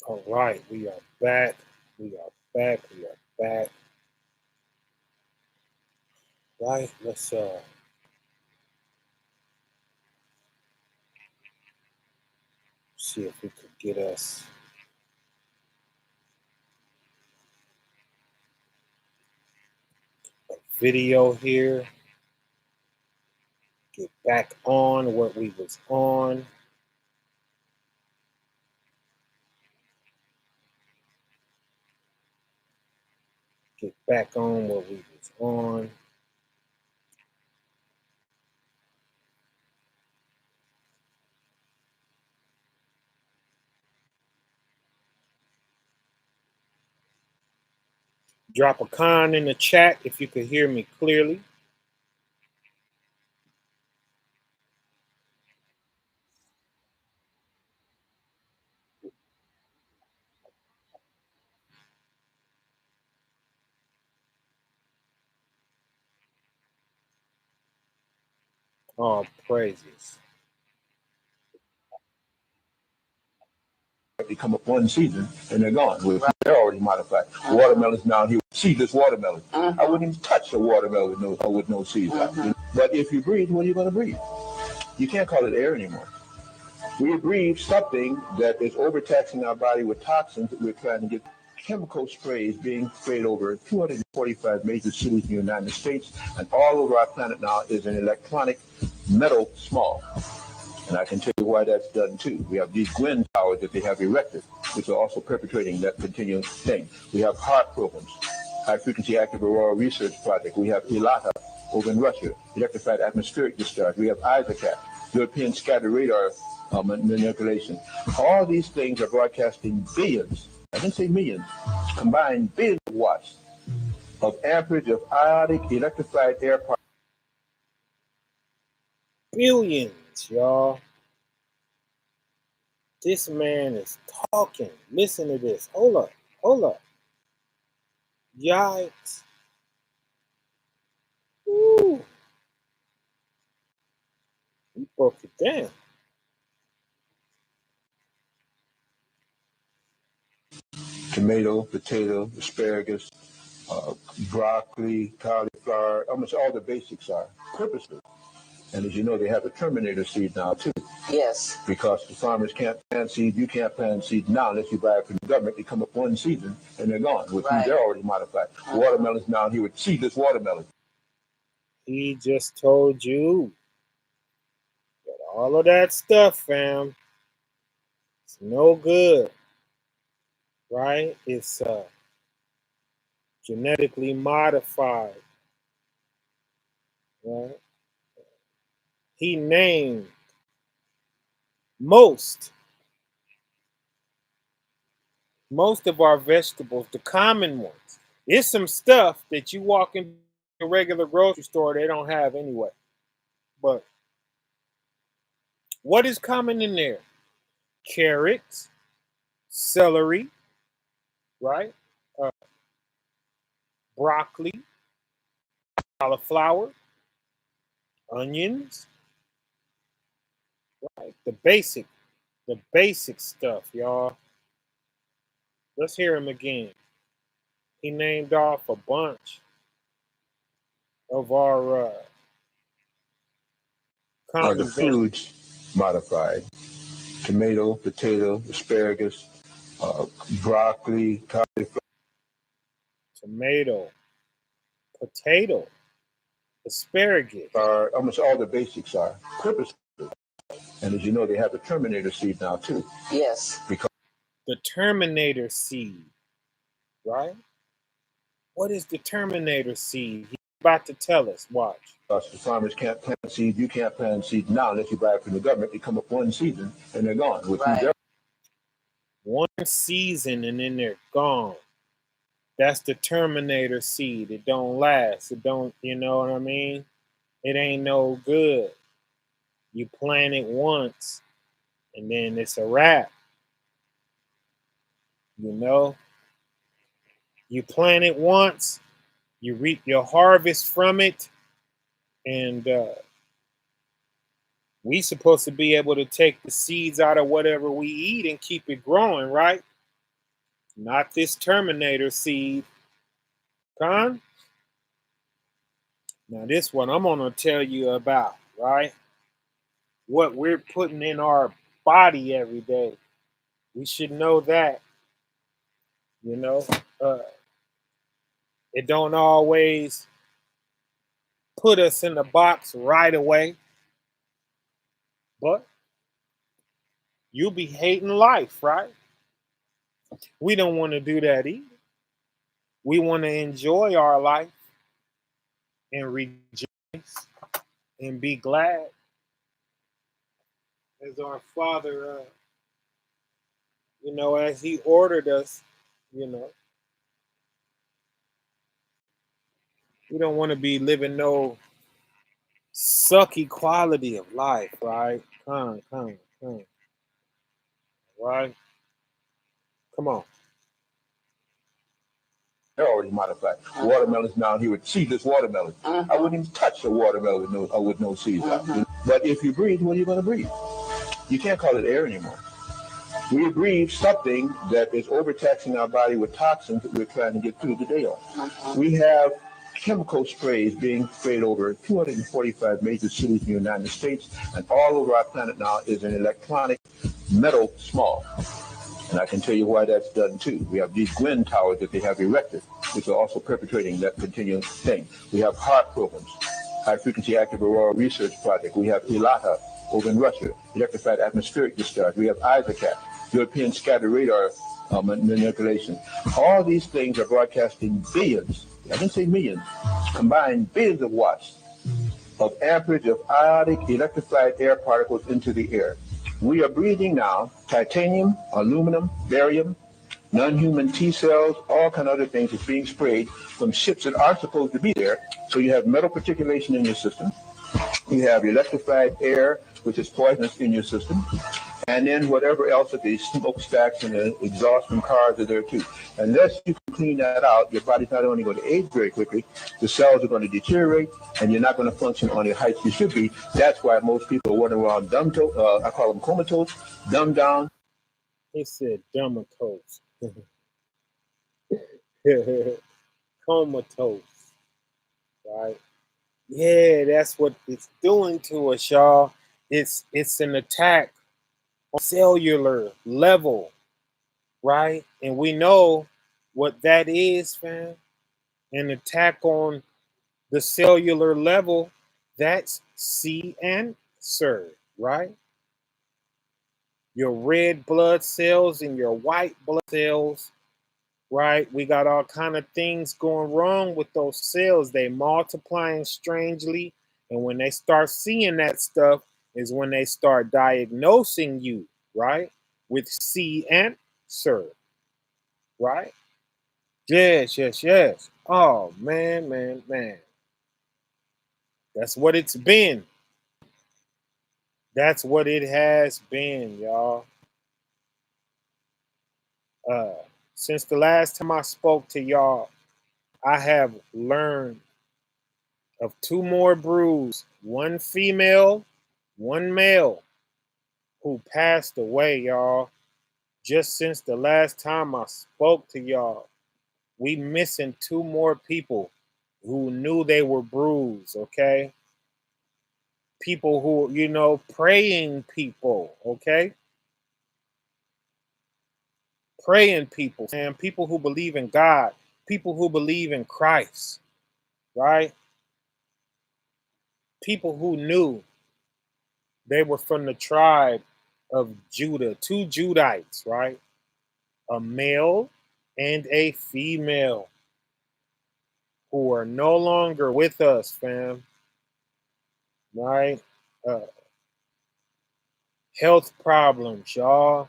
All right, we are back. We are back. We are back. Right, let's see if we could get us a video here. Get back on what we was on. Get back on what we was on. Drop a con in the chat if you could hear me clearly. All praises. They come up one season and they're gone. They're already modified. Watermelons down here, seedless watermelon. I wouldn't even touch a watermelon with no seeds. But if you breathe, what are you going to breathe? You can't call it air anymore. We breathe something that is overtaxing our body with toxins that we're trying to get. Chemical sprays being sprayed over 245 major cities in the United States, and all over our planet now is an electronic metal smog. And I can tell you why that's done too. We have these wind towers that they have erected, which are also perpetrating that continuous thing. We have HAART programs, High Frequency Active Aurora Research Project. We have ELATA over in Russia, Electrified Atmospheric Discharge. We have ISACAP, European Scattered Radar manipulation. All these things are broadcasting billions, I didn't say millions, combined billions of watts of amperage of ionic electrified air particles. Billions, y'all. This man is talking. Listen to this. Hold up. Hold up. Yikes. Woo. He broke it down. Tomato, potato, asparagus, broccoli, cauliflower, almost all the basics are purposely. And as you know, they have a terminator seed now too. Yes. Because the farmers can't plant seed, you can't plant seed now unless you buy it from the government. They come up one season and they're gone. They're already modified. Watermelons down here with seedless watermelon. He just told you that all of that stuff, fam, it's no good, right? It's genetically modified, right? He named most of our vegetables, the common ones. It's some stuff that you walk in a regular grocery store, they don't have anyway. But what is common in there? Carrots, celery, right? Broccoli, cauliflower, onions, right? The basic stuff, y'all. Let's hear him again. He named off a bunch of our the foods modified. Tomato, potato, asparagus, broccoli, cauliflower. Tomato, potato, asparagus. Almost all the basics are purposeful. And as you know, they have the terminator seed now too. Yes. Because the terminator seed, right? What is the terminator seed? He's about to tell us. Watch. Because the farmers can't plant seed, you can't plant seed now unless you buy it from the government. They come up one season and they're gone. One season and then they're gone. That's the terminator seed. It don't last. It don't, you know what I mean? It ain't no good. You plant it once and then it's a wrap. You know? You plant it once, you reap your harvest from it, and we supposed to be able to take the seeds out of whatever we eat and keep it growing, right? Not this Terminator seed. Con? Now this one I'm gonna tell you about, right? What we're putting in our body every day. We should know that, you know. Uh, it don't always put us in the box right away, but you'll be hating life, right? We don't want to do that either. We want to enjoy our life and rejoice and be glad as our Father, as He ordered us, you know. We don't want to be living no sucky quality of life, right? Come, right? Come on. They're already modified. Watermelons now, he would seedless watermelon. I wouldn't even touch a watermelon with no seeds. But if you breathe, what are you going to breathe? You can't call it air anymore. We breathe something that is overtaxing our body with toxins that we're trying to get through the day on. We have chemical sprays being sprayed over 245 major cities in the United States, and all over our planet now is an electronic metal smog. And I can tell you why that's done too. We have these wind towers that they have erected, which are also perpetuating that continuous thing. We have HAARP programs, High Frequency Active Aurora Research Project. We have ELATA over in Russia, Electrified Atmospheric Discharge. We have ISACAP, European Scattered Radar manipulation. All these things are broadcasting billions, I didn't say millions, combined billions of watts of amperage of ionic electrified air particles into the air. We are breathing now titanium, aluminum, barium, non-human T cells, all kind of other things that's being sprayed from ships that aren't supposed to be there. So you have metal particulation in your system. You have electrified air, which is poisonous in your system. And then whatever else that the smokestacks and the exhaust from cars are there too. Unless you can clean that out, your body's not only going to age very quickly, the cells are going to deteriorate, and you're not going to function on the heights you should be. That's why most people are running around I call them comatose, dumbed down. He said comatose. Comatose, right? Yeah, that's what it's doing to us, y'all. It's an attack on cellular level, right? And we know what that is, fam. An attack on the cellular level, that's cancer, right? Your red blood cells and your white blood cells, right? We got all kind of things going wrong with those cells. They multiplying strangely, and when they start seeing that stuff is when they start diagnosing you, right, with cancer, right? Yes. Oh man. That's what it's been. That's what it has been, y'all. Uh, since the last time I spoke to y'all, I have learned of two more brews, one female, one male, who passed away, y'all. Just since the last time I spoke to y'all, we missing two more people who knew they were brews, okay? People who, praying people, okay? Praying people, and people who believe in God, people who believe in Christ, right? People who knew they were from the tribe of Judah, two Judites, right? A male and a female who are no longer with us, fam, right? Uh, Health problems, y'all.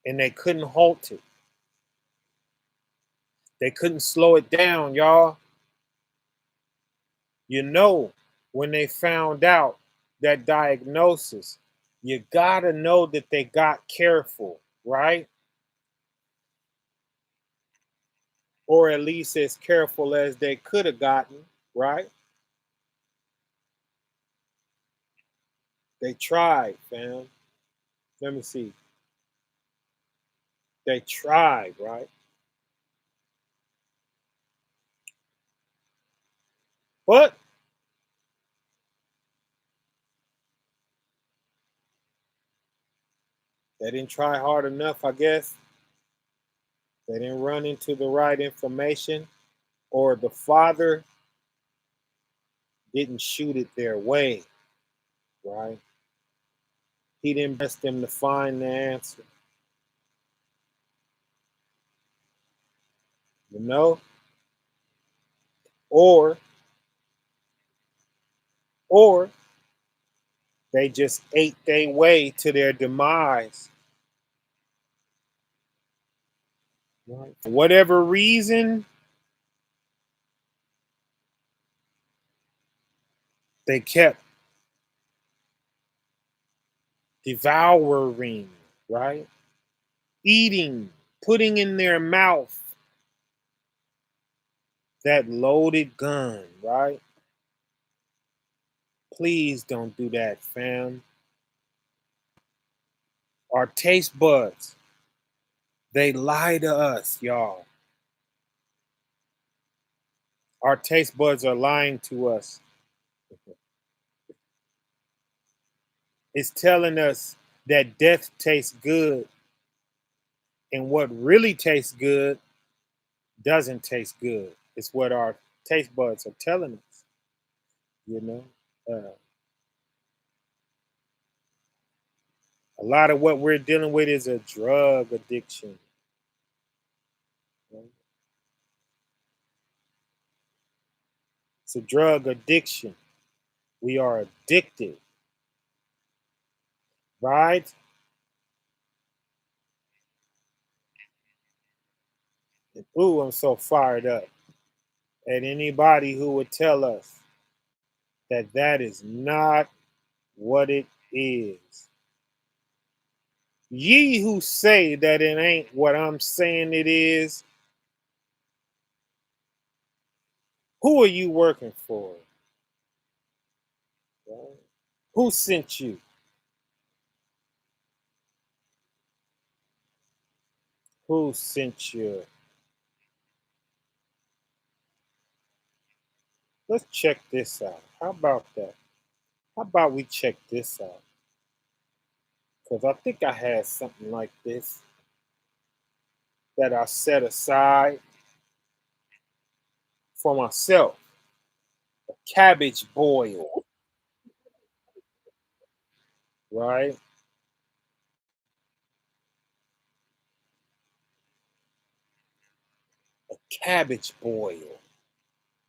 And they couldn't halt it. They couldn't slow it down, y'all. When they found out that diagnosis, you gotta know that they got careful, right? Or at least as careful as they could have gotten, right? They tried, fam. Let me see. They tried, right? But they didn't try hard enough, I guess. They didn't run into the right information, or the father didn't shoot it their way, right? He didn't press them to find the answer, you know? Or or they just ate their way to their demise. Right? For whatever reason, they kept devouring, right? Eating, putting in their mouth that loaded gun, right? Please don't do that, fam. Our taste buds, they lie to us, y'all. Our taste buds are lying to us. It's telling us that death tastes good, and what really tastes good doesn't taste good. It's what our taste buds are telling us, you know? Uh, a lot of what we're dealing with is a drug addiction. Right? It's a drug addiction. We are addicted, right? Ooh, I'm so fired up at anybody who would tell us that that is not what it is. Ye who say that it ain't what I'm saying it is, who are you working for? Right? Who sent you? Who sent you? Let's check this out. How about that? How about we check this out? Because I think I had something like this that I set aside for myself. A cabbage boil, right? A cabbage boil.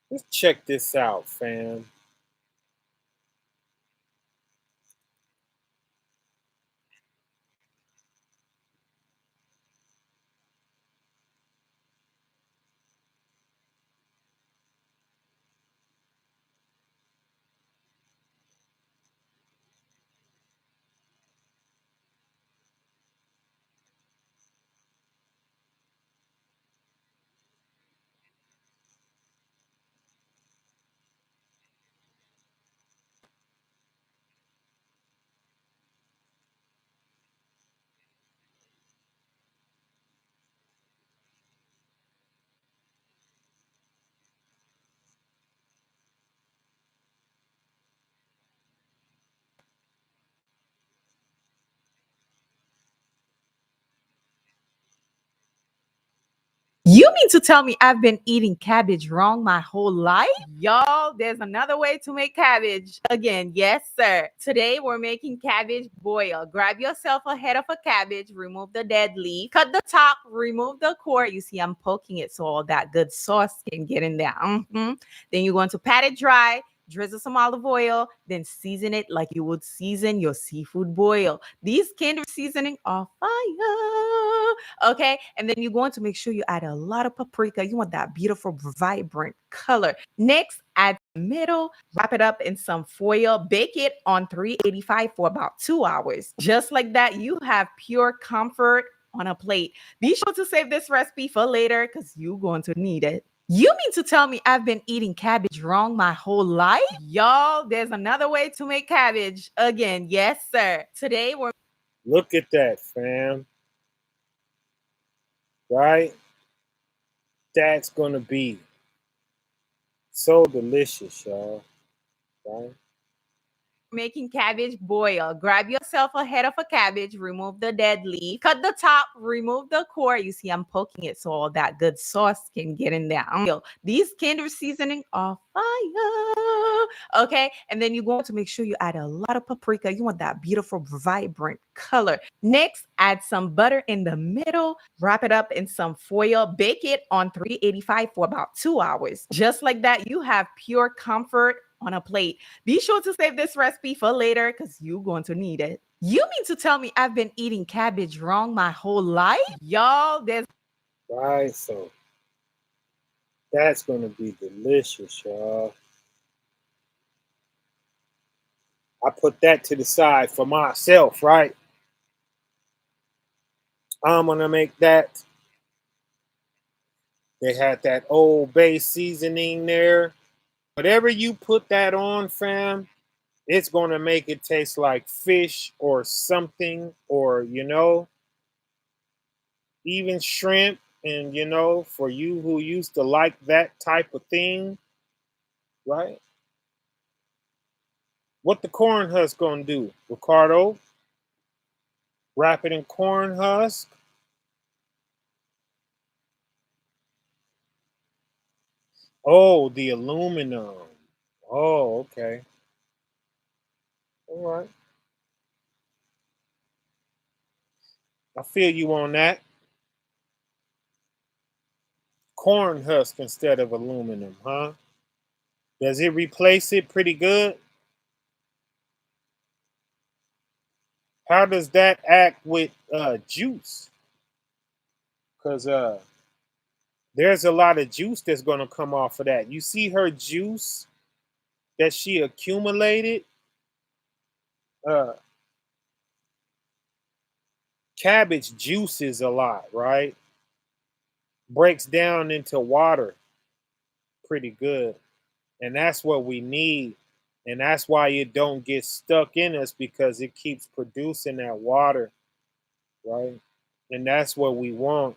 Let's check this out, fam. You mean to tell me I've been eating cabbage wrong my whole life? Y'all, there's another way to make cabbage. Again, yes, sir. Today we're making cabbage boil. Grab yourself a head of a cabbage, remove the dead leaf, cut the top, remove the core. You see, I'm poking it so all that good sauce can get in there. Then you're going to pat it dry. Drizzle some olive oil, then season it like you would season your seafood boil. These canned seasoning are fire. Okay, and then you're going to make sure you add a lot of paprika. You want that beautiful, vibrant color. Next, add middle, wrap it up in some foil, bake it on 385 for about 2 hours. Just like that, you have pure comfort on a plate. Be sure to save this recipe for later because you're going to need it. You mean to tell me I've been eating cabbage wrong my whole life? Y'all, there's another way to make cabbage. Again, yes, sir. Today we're Look at that, fam. Right? That's gonna be so delicious, y'all. Right? Making cabbage boil. Grab yourself a head of a cabbage, remove the dead leaf, cut the top, remove the core. You see, I'm poking it so all that good sauce can get in there. These Kinder seasoning are fire. Okay, and then you're going to make sure you add a lot of paprika. You want that beautiful, vibrant color. Next, add some butter in the middle, wrap it up in some foil, bake it on 385 for about 2 hours. Just like that, you have pure comfort on a plate. Be sure to save this recipe for later because you're going to need it. You mean to tell me I've been eating cabbage wrong my whole life? Y'all, there's Right? So that's gonna be delicious, y'all. I put that to the side for myself, right? I'm gonna make that. They had that Old Bay seasoning there. Whatever you put that on, fam, it's gonna make it taste like fish or something, or even shrimp. And for you who used to like that type of thing, right? What the corn husk gonna do, Ricardo? Wrap it in corn husk. Oh, the aluminum. Oh, okay. All right. I feel you on that. Corn husk instead of aluminum, huh? Does it replace it pretty good? How does that act with juice? Because there's a lot of juice that's going to come off of that. You see her juice that she accumulated? Uh, Cabbage juices a lot, right? Breaks down into water pretty good. And that's what we need. And that's why it don't get stuck in us because it keeps producing that water, right? And that's what we want.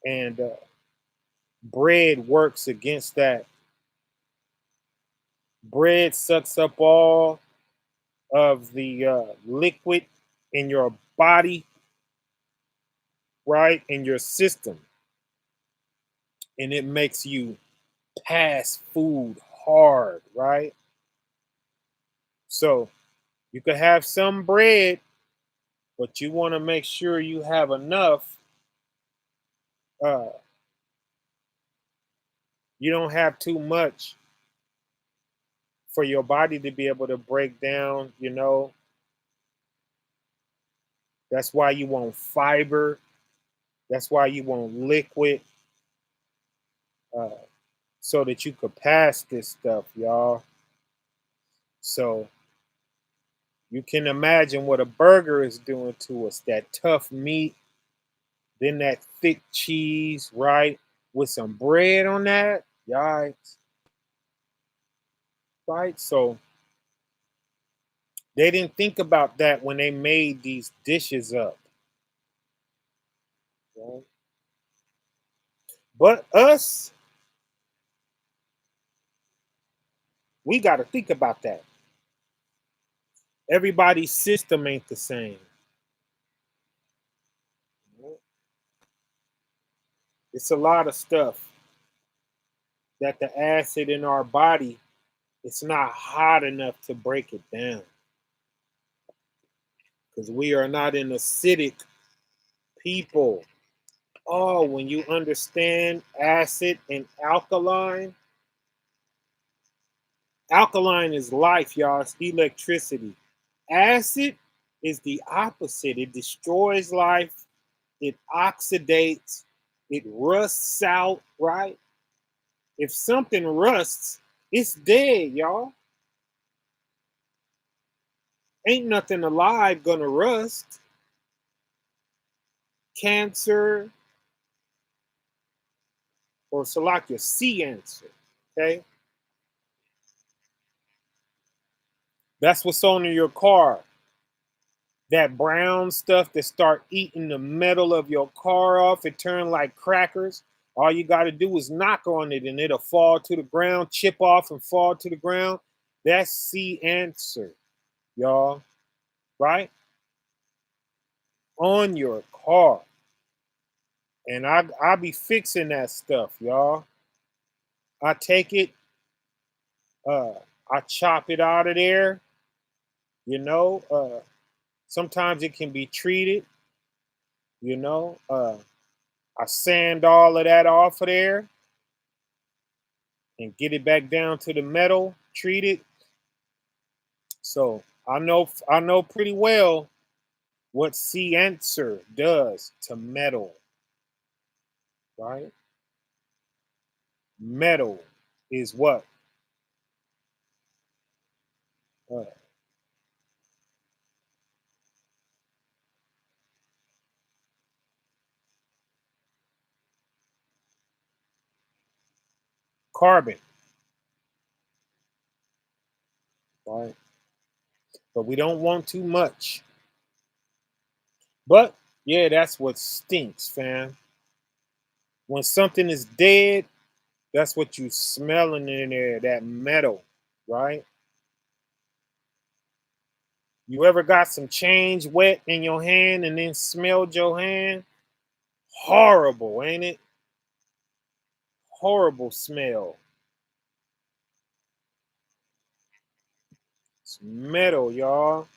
And bread works against that. Bread sucks up all of the liquid in your body, right? In your system. And it makes you pass food hard, right? So you could have some bread, but you want to make sure you have enough. Uh, you don't have too much for your body to be able to break down. That's why you want fiber. That's why you want liquid, uh, so that you could pass this stuff, y'all. So you can imagine what a burger is doing to us. That tough meat, then that thick cheese, right? With some bread on that. Right. Right. So they didn't think about that when they made these dishes up. Right? But us, we got to think about that. Everybody's system ain't the same. It's a lot of stuff that the acid in our body, it's not hot enough to break it down because we are not an acidic people. Oh, when you understand acid and alkaline, alkaline is life, y'all. It's electricity. Acid is the opposite. It destroys life. It oxidates. It rusts out, right? If something rusts, it's dead, y'all. Ain't nothing alive gonna rust. Cancer or Salakia, C answer. Okay? That's what's on in your car. That brown stuff that start eating the metal of your car off, it turn like crackers. All you got to do is knock on it and it'll fall to the ground, chip off and fall to the ground. That's C answer, y'all, right? On your car. And I be fixing that stuff, y'all. I take it, uh, I chop it out of there, you know. Sometimes it can be treated, you know. I sand all of that off of there and get it back down to the metal, treat it. So I know pretty well what C answer does to metal, right? Metal is what? Uh, Carbon, right? But we don't want too much. But yeah, that's what stinks, fam. When something is dead, that's what you smelling in there, that metal, right? You ever got some change wet in your hand and then smelled your hand? Horrible, ain't it? Horrible smell. It's metal, y'all.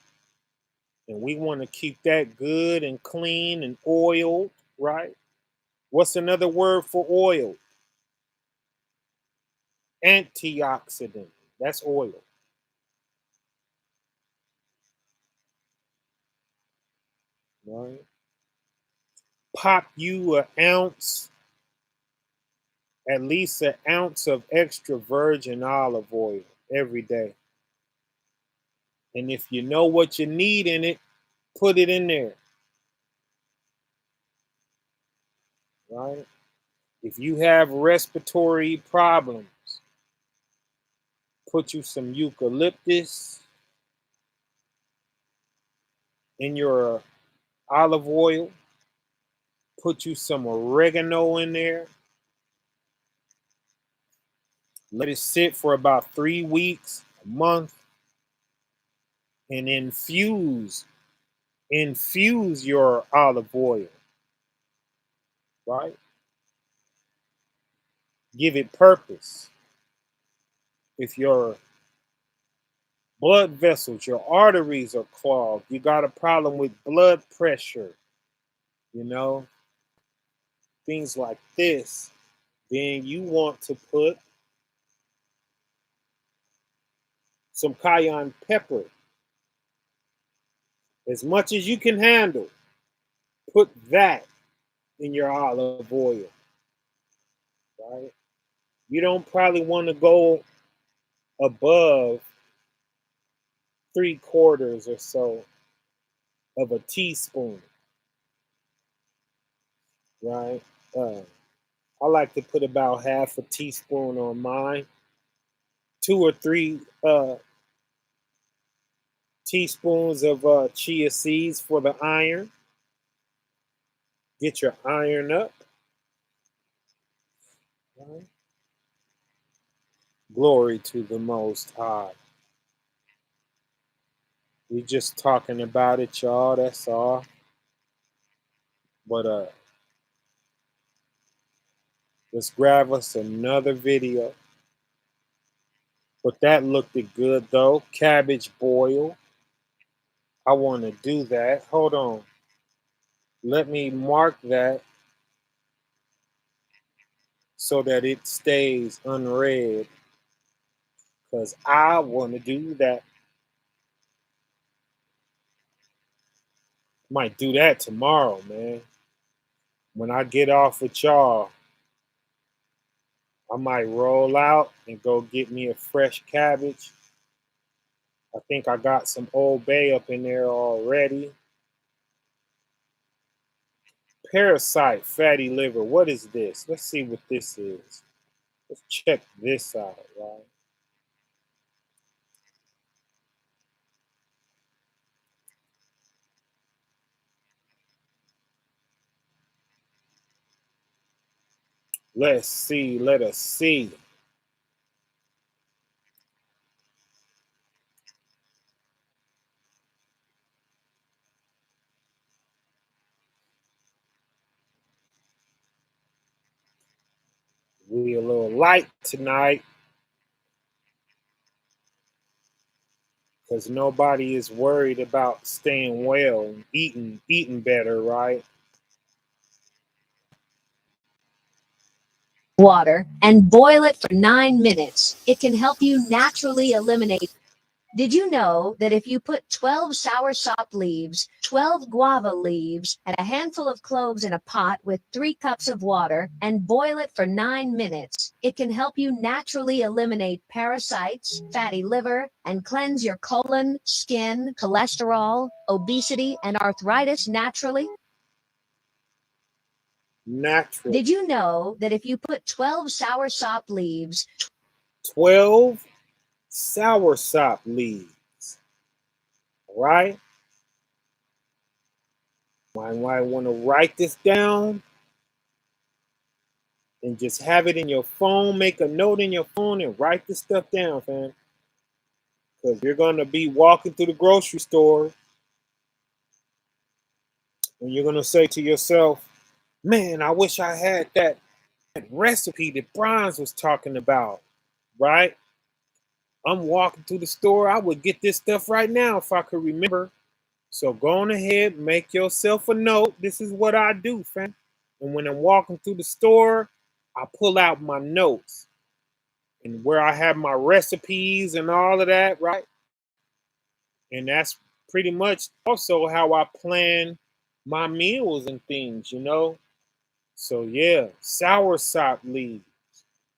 And we want to keep that good and clean and oiled, right? What's another word for oil? Antioxidant. That's oil, right? Pop you an ounce, at least an ounce of extra virgin olive oil every day. And if you know what you need in it, put it in there, right? If you have respiratory problems, put you some eucalyptus in your olive oil, put you some oregano in there, let it sit for about 3 weeks, a month, and infuse your olive oil, right? Give it purpose. If your blood vessels, your arteries are clogged, you got a problem with blood pressure, you know, things like this, then you want to put some cayenne pepper, as much as you can handle. Put that in your olive oil, right? You don't probably want to go above 3/4 or so of a teaspoon, right? Uh, I like to put about half a teaspoon on mine, 2 or 3 teaspoons of chia seeds for the iron. Get your iron up. Right? Glory to the Most High. We just talking about it, y'all. That's all. But let's grab us another video. But that looked good though. Cabbage boil. I want to do that. Hold on. Let me mark that so that it stays unread. Because I want to do that. Might do that tomorrow, man. When I get off with y'all, I might roll out and go get me a fresh cabbage. I think I got some Old Bay up in there already. Parasite fatty liver. What is this? Let's see what this is. Let's check this out, right? Let's see. Let us see. We a little light tonight because nobody is worried about staying well and eating better, right? Water and boil it for 9 minutes. It can help you naturally eliminate. Did you know that if you put 12 soursop leaves, 12 guava leaves, and a handful of cloves in a pot with 3 cups of water and boil it for 9 minutes, it can help you naturally eliminate parasites, fatty liver, and cleanse your colon, skin, cholesterol, obesity, and arthritis naturally? Natural. Did you know that if you put 12 soursop leaves, 12 soursop leaves, right? Might want to write this down and just have it in your phone. Make a note in your phone and write this stuff down, fam. Because you're going to be walking through the grocery store and you're going to say to yourself, man, I wish I had that recipe that Bronze was talking about, right? I'm walking through the store. I would get this stuff right now if I could remember. So go on ahead, make yourself a note. This is what I do, fam. And when I'm walking through the store, I pull out my notes and where I have my recipes and all of that, right? And that's pretty much also how I plan my meals and things, you know? So yeah, soursop leaves.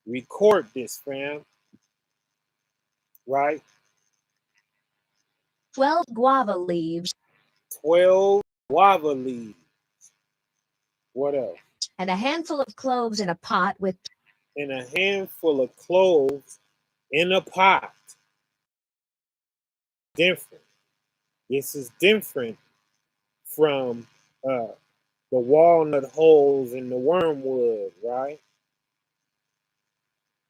Record this, fam, right? 12 guava leaves, 12 guava leaves. What else? and a handful of cloves in a pot with And a handful of cloves in a pot. Different. This is different from the walnut holes and the wormwood, right?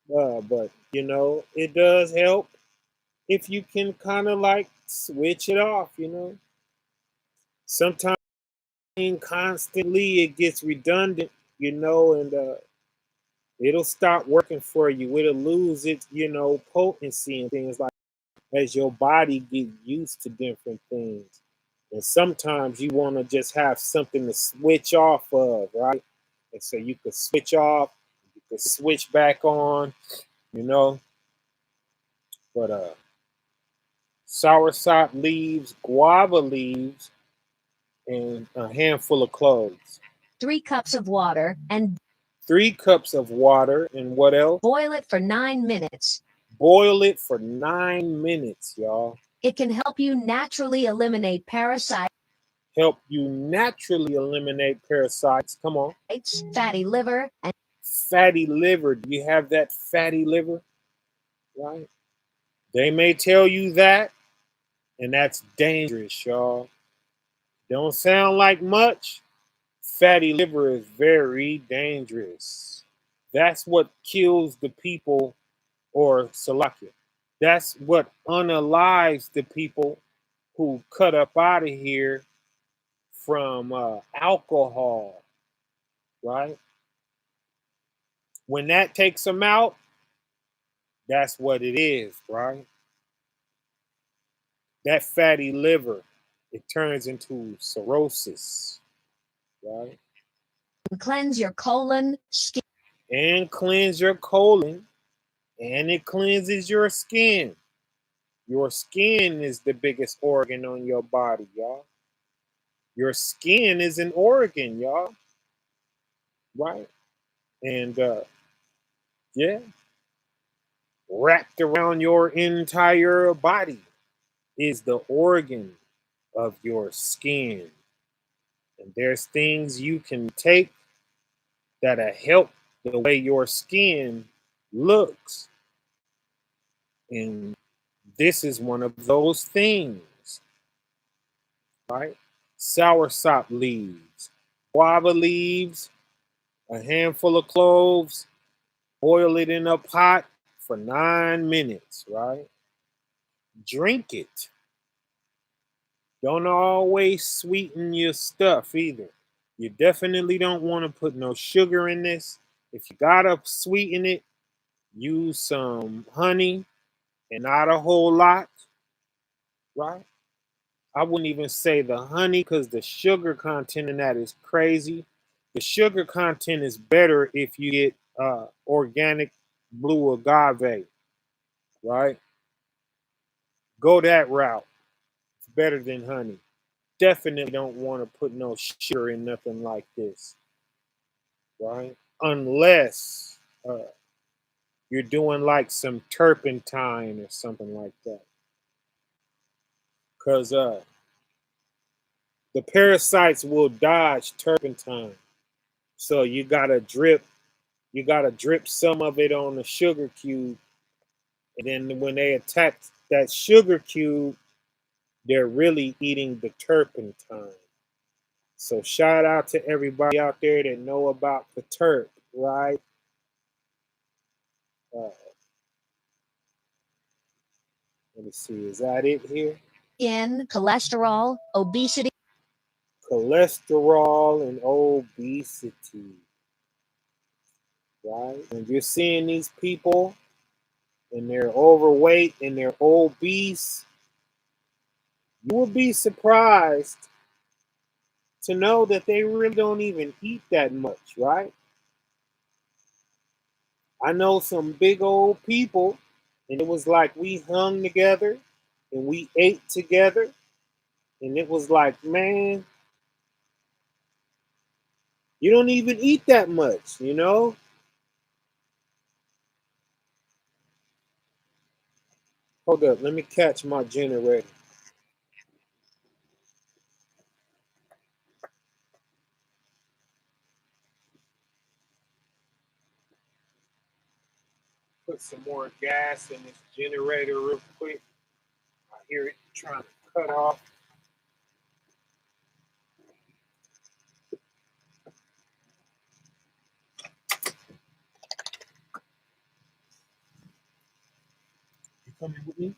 But you know, it does help if you can kind of like switch it off, you know. Sometimes constantly it gets redundant, you know, and it'll stop working for you. It'll lose its, you know, potency and things like as your body get used to different things. And sometimes you want to just have something to switch off of, right? And so you could switch off, you could switch back on, you know. But soursop leaves, guava leaves, and a handful of cloves. 3 cups of water and 3 cups of water, and what else? boil it for 9 minutes. Boil it for 9 minutes, y'all. It can help you naturally eliminate parasites, Help you naturally eliminate parasites. Come on. fatty liver, and Fatty liver. Do you have that fatty liver? Right? They may tell you that, and that's dangerous, y'all. Don't sound like much. Fatty liver is very dangerous. That's what kills the people, or Salakia. That's what unalives the people who cut up out of here from alcohol, right? When that takes them out, that's what it is, right? That fatty liver, it turns into cirrhosis, right? cleanse your colon, skin, And cleanse your colon, and it cleanses your skin. Your skin is the biggest organ on your body, y'all. Your skin is an organ, y'all, right? And yeah, wrapped around your entire body is the organ of your skin. And there's things you can take that'll help the way your skin looks. And this is one of those things, right? Soursop leaves, guava leaves, A handful of cloves, boil it in a pot for 9 minutes, right? Drink it. Don't always sweeten your stuff either. You definitely don't want to put no sugar in this. If you gotta sweeten it, use some honey and not a whole lot, right? I wouldn't even say the honey because the sugar content in that is crazy. The sugar content is better if you get organic blue agave, right? Go that route. It's better than honey. Definitely don't want to put no sugar in nothing like this, right? Unless you're doing like some turpentine or something like that. Because the parasites will dodge turpentine. So you gotta drip some of it on the sugar cube. And then when they attack that sugar cube, they're really eating the turpentine. So shout out to everybody out there that know about the terp, right? Uh, let me see, is that it here? In cholesterol, obesity. Cholesterol and obesity, right? When you're seeing these people and they're overweight and they're obese, you will be surprised to know that they really don't even eat that much, right? I know some big old people, and it was like we hung together and we ate together, and it was like, man, you don't even eat that much, you know? Hold up, let me catch my generator. Put some more gas in this generator real quick. I hear it trying to cut off. You coming with me?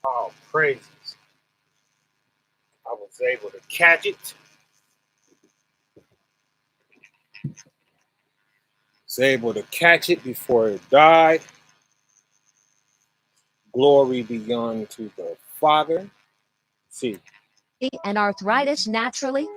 Oh, praises. I was able to catch it. Was able to catch it before it died. Glory be unto the Father. See. And arthritis naturally?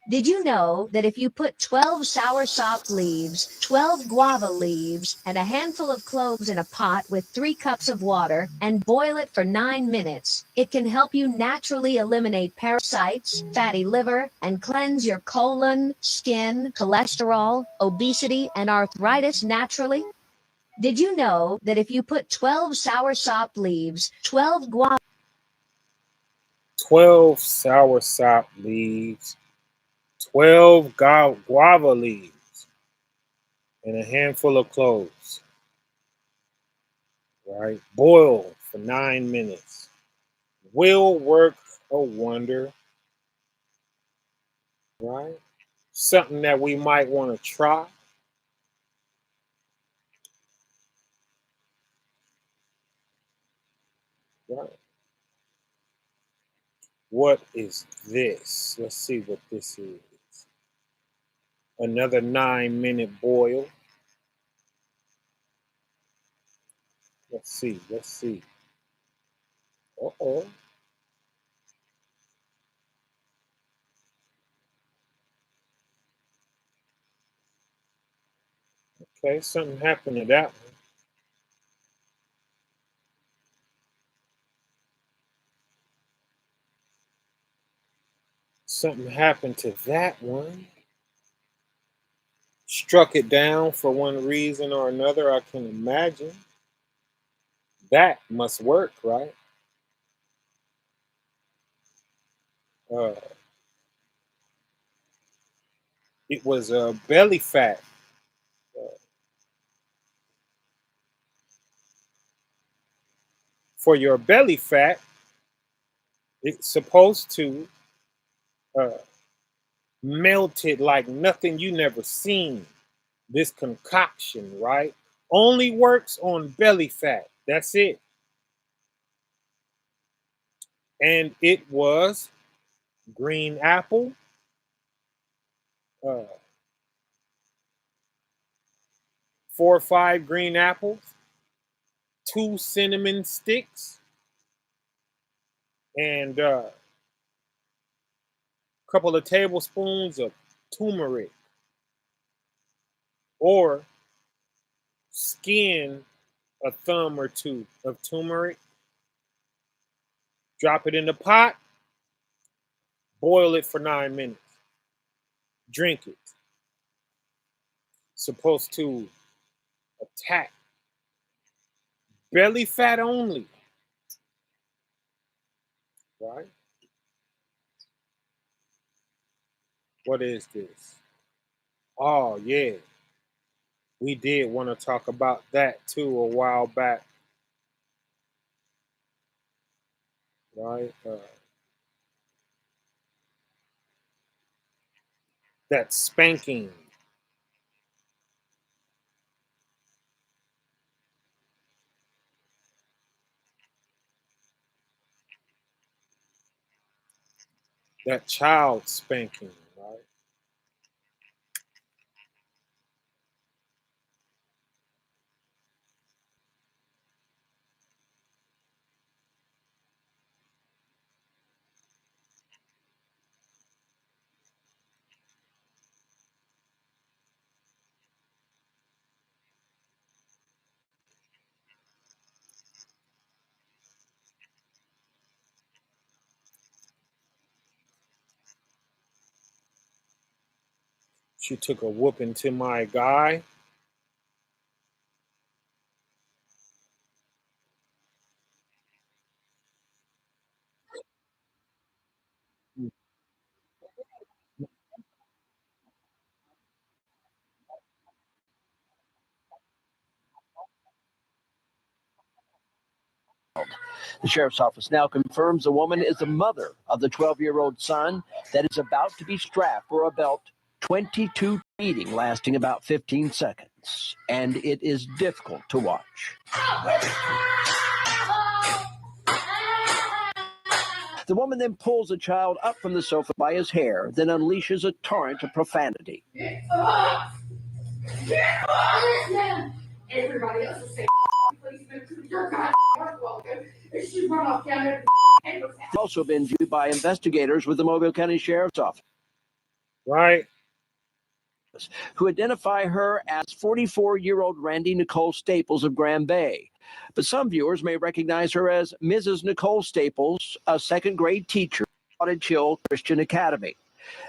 Did you know that if you put 12 soursop leaves, 12 guava leaves, and a handful of cloves in a pot with 3 cups of water and boil it for 9 minutes, it can help you naturally eliminate parasites, fatty liver, and cleanse your colon, skin, cholesterol, obesity, and arthritis naturally? Did you know that if you put 12 soursop leaves, 12 guava 12 soursop leaves, 12 guava leaves, and a handful of cloves, right? Boil for 9 minutes. Will work a wonder, right? Something that we might want to try. Right. What is this? Let's see what this is. Another 9-minute boil. Let's see. Let's see. Uh-oh. Okay, something happened to that one. Something happened to that one. Struck it down for one reason or another, I can imagine. That must work, right? Uh, it was belly fat. For your belly fat, it's supposed to uh, melt it like nothing you never seen. This concoction, right? Only works on belly fat. That's it. And it was green apple, uh, 4 or 5 green apples, 2 cinnamon sticks, and a couple of tablespoons of turmeric, or skin a thumb or two of turmeric, drop it in the pot, boil it for 9 minutes, drink it. Supposed to attack belly fat only, right? What is this? Oh, yeah. We did want to talk about that too a while back, right? That spanking. That child spanking, right? She took a whooping to my guy. The sheriff's office now confirms the woman is the mother of the 12-year-old son that is about to be strapped for a belt 22 beating lasting about 15 seconds. And it is difficult to watch. The woman then pulls the child up from the sofa by his hair, then unleashes a torrent of profanity. Everybody else is saying, your God, welcome. She's run off down there. Also been viewed by investigators with the Mobile County Sheriff's Office, Right? who identify her as 44-year-old Randy Nicole Staples of Grand Bay. But some viewers may recognize her as Mrs. Nicole Staples, a second-grade teacher at Cottage Hill Christian Academy.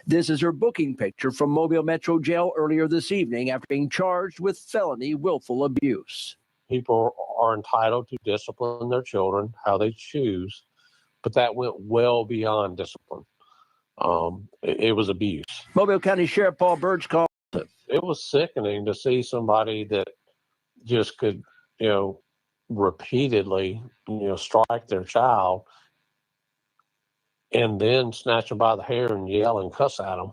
This is her booking picture from Mobile Metro Jail earlier this evening after being charged with felony willful abuse. People are entitled to discipline their children how they choose, but that went well beyond discipline. It was abuse. Mobile County Sheriff Paul Birch called it was sickening to see somebody that just could, repeatedly, strike their child and then snatch them by the hair and yell and cuss at them.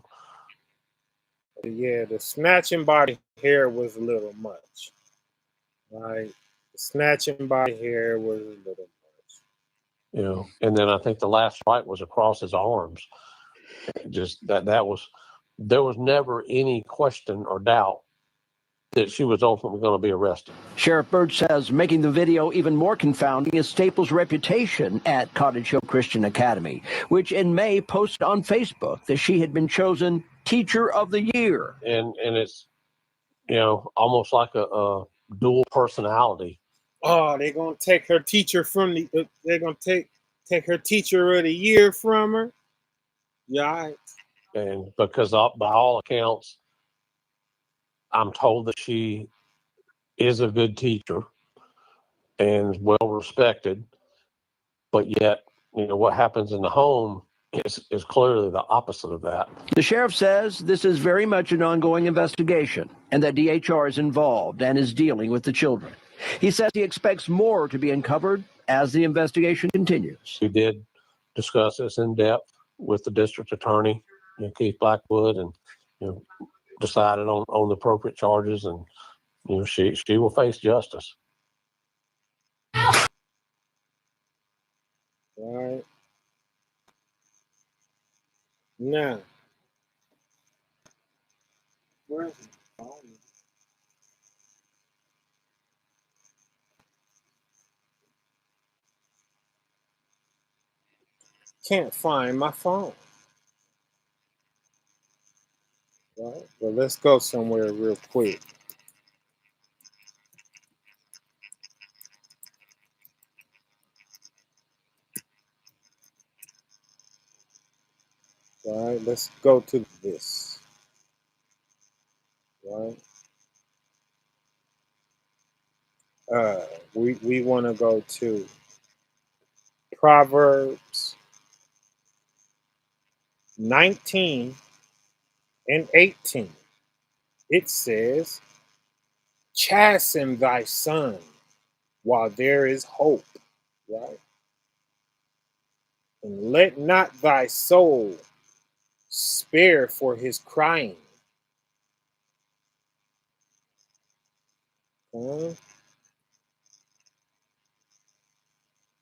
Yeah, the snatching by the hair was a little much. Right? The snatching by the hair was a little much. And then I think the last strike was across his arms. Just that was, there was never any question or doubt that she was ultimately going to be arrested. Sheriff Birch says making the video even more confounding is Staples' reputation at Cottage Hill Christian Academy, which in May posted on Facebook that she had been chosen Teacher of the Year. And it's, almost like a dual personality. Oh, they're going to take her teacher from the, they're going to take her Teacher of the Year from her? Yeah. Right. And because by all accounts, I'm told that she is a good teacher and well respected, but yet, what happens in the home is clearly the opposite of that. The sheriff says this is very much an ongoing investigation and that DHR is involved and is dealing with the children. He says he expects more to be uncovered as the investigation continues. We did discuss this in depth with the district attorney, Keith Blackwood, and decided on the appropriate charges, and she will face justice. All right. Now, where's the phone? Can't find my phone. Right. Well, let's go somewhere real quick. All right, let's go to this. Right. We want to go to Proverbs 19 and 18. It says, chasten thy son while there is hope, right? And let not thy soul spare for his crying.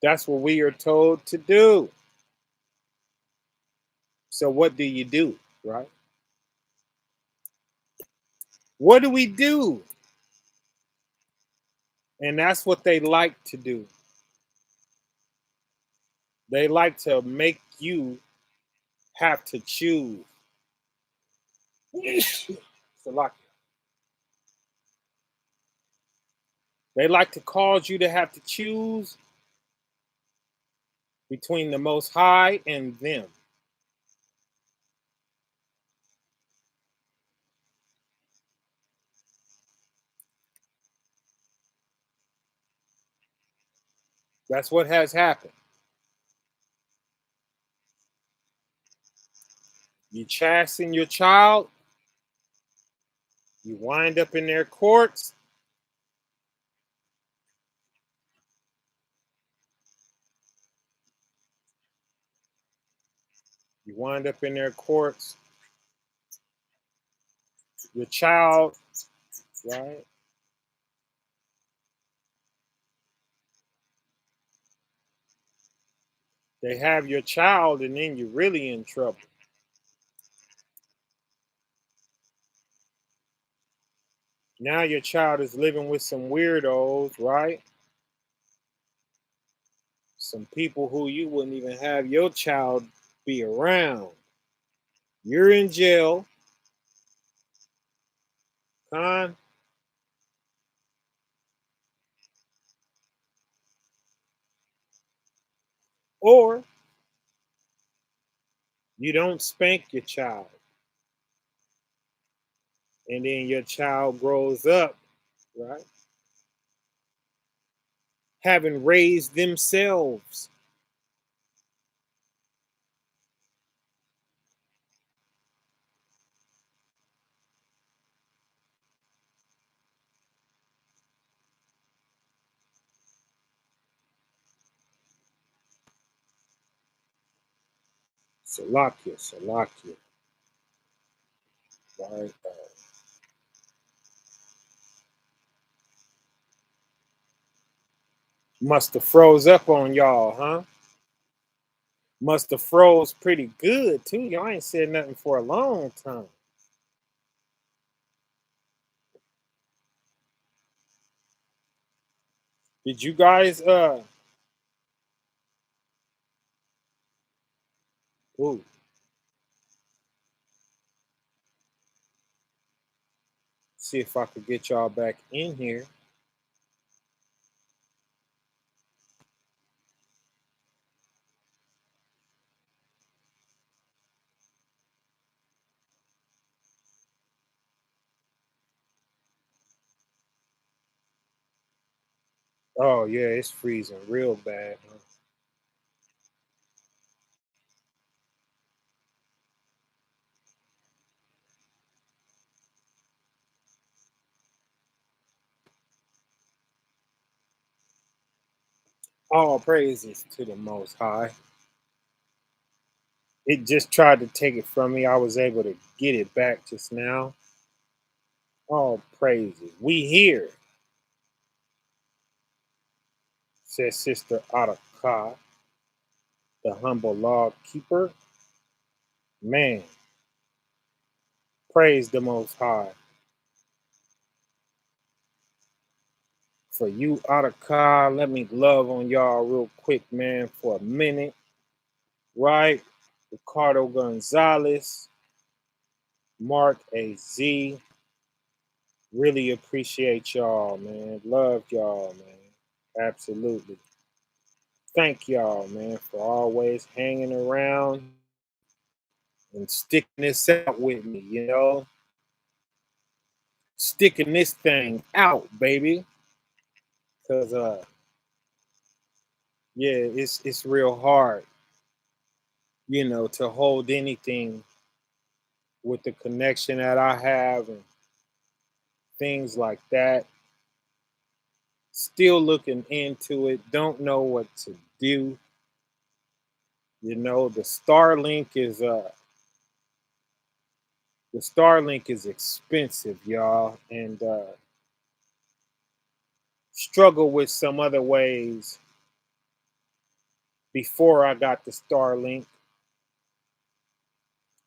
That's what we are told to do. So what do you do, right? What do we do? And that's what they like to do. They like to make you have to choose. They like to cause you to have to choose between the Most High and them. That's what has happened. You chasten your child, you wind up in their courts. You wind up in their courts. Your child, right? They have your child, and then you're really in trouble. Now your child is living with some weirdos, right? Some people who you wouldn't even have your child be around. You're in jail, con, or you don't spank your child, and then your child grows up, right? Having raised themselves. Salakia, Salakia, right? Must have froze up on y'all, huh? Must have froze pretty good too. Y'all ain't said nothing for a long time. Did you guys ooh, see if I could get y'all back in here. Oh yeah, it's freezing real bad. Huh? All praises to the Most High. It just tried to take it from me. I was able to get it back just now. All praises. We here, says Sister Ataka, the humble log keeper. Man, praise the Most High. For you, Ataka, let me love on y'all real quick, man, for a minute. Right? Ricardo Gonzalez, Mark AZ. Really appreciate y'all, man. Love y'all, man. Absolutely. Thank y'all, man, for always hanging around and sticking this out with me, you know? Sticking this thing out, baby. Cause yeah, it's real hard, to hold anything with the connection that I have and things like that. Still looking into it, don't know what to do. The Starlink is expensive, y'all, and struggle with some other ways before I got the Starlink.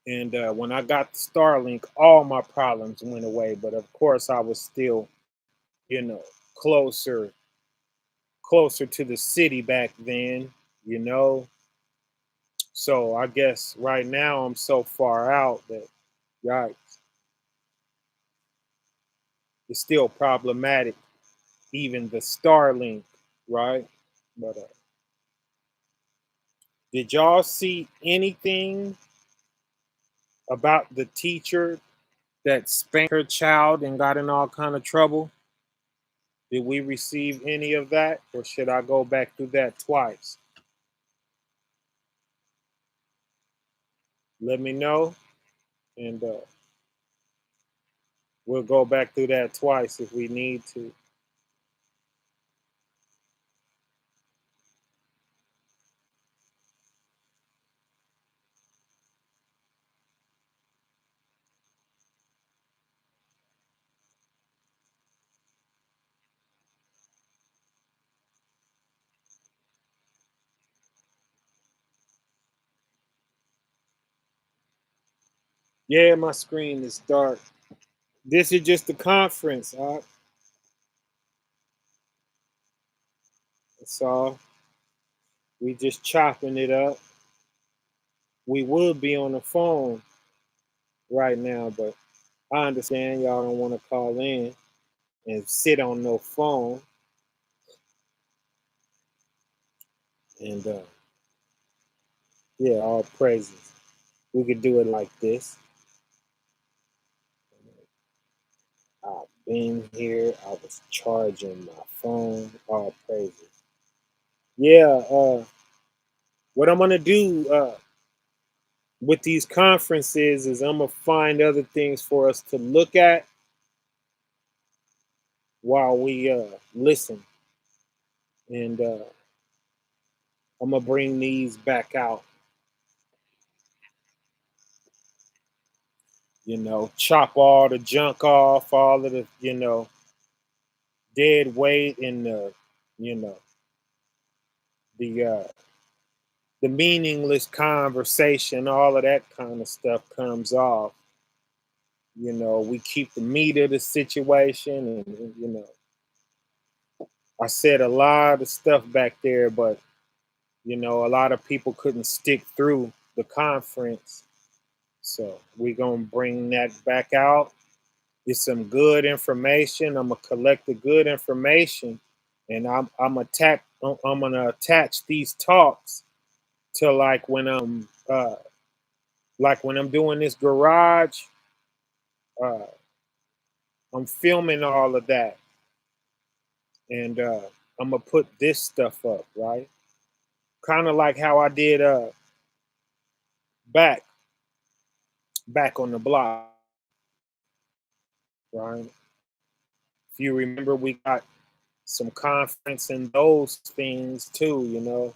And when I got the Starlink, all my problems went away. But of course, I was still, you know, closer, closer to the city back then, you know. So I guess right now I'm so far out that, right, it's still problematic. Even the Starlink, right? But did y'all see anything about the teacher that spanked her child and got in all kind of trouble? Did we receive any of that, or should I go back through that twice? Let me know, and we'll go back through that twice if we need to. Yeah, my screen is dark. This is just the conference. That's all. We just chopping it up. We would be on the phone right now, but I understand y'all don't want to call in and sit on no phone. And yeah, all praises. We could do it like this. I've been here. I was charging my phone. All praises. Yeah. What I'm gonna do with these conferences is I'm gonna find other things for us to look at while we listen, and I'm gonna bring these back out. Chop all the junk off, all of the dead weight, and you know the meaningless conversation. All of that kind of stuff comes off. We keep the meat of the situation, and I said a lot of stuff back there, but a lot of people couldn't stick through the conference. So we're gonna bring that back out. It's some good information. I'm gonna collect the good information, and I'm gonna attach these talks to like when I'm doing this garage. Uh, I'm filming all of that, and I'm gonna put this stuff up, right? Kind of like how I did back back on the block, right? If you remember, we got some conference and those things too.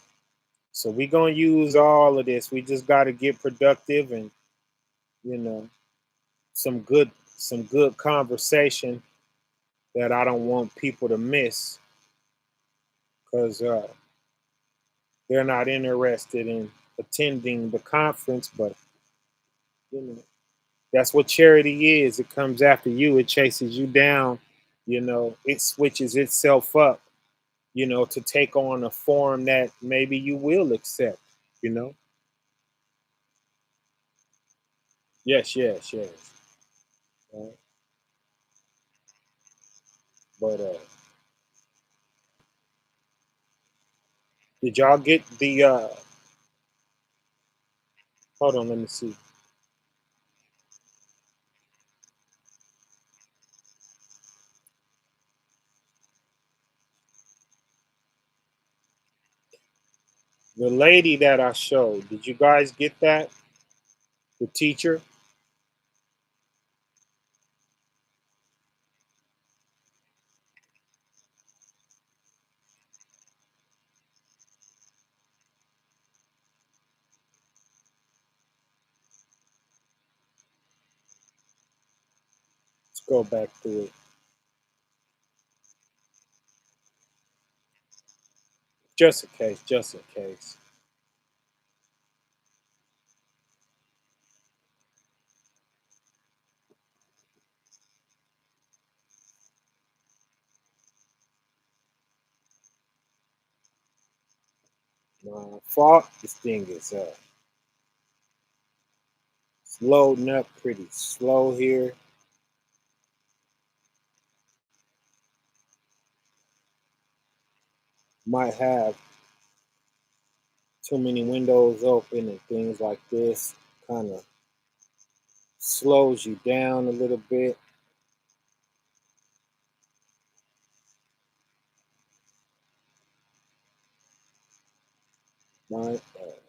So we gonna use all of this. We just gotta get productive and you know some good conversation that I don't want people to miss because they're not interested in attending the conference. But you know that's what charity is. It comes after you. It chases you down. It switches itself up. To take on a form that maybe you will accept. You know. Yes, yes, yes. Right? But did y'all get the? Hold on, let me see. The lady that I showed. Did you guys get that? The teacher. Let's go back to it. Just in case. Just in case. My fault. This thing is it's loading up pretty slow here. Might have too many windows open and things like this. Kind of slows you down a little bit. Right. Let's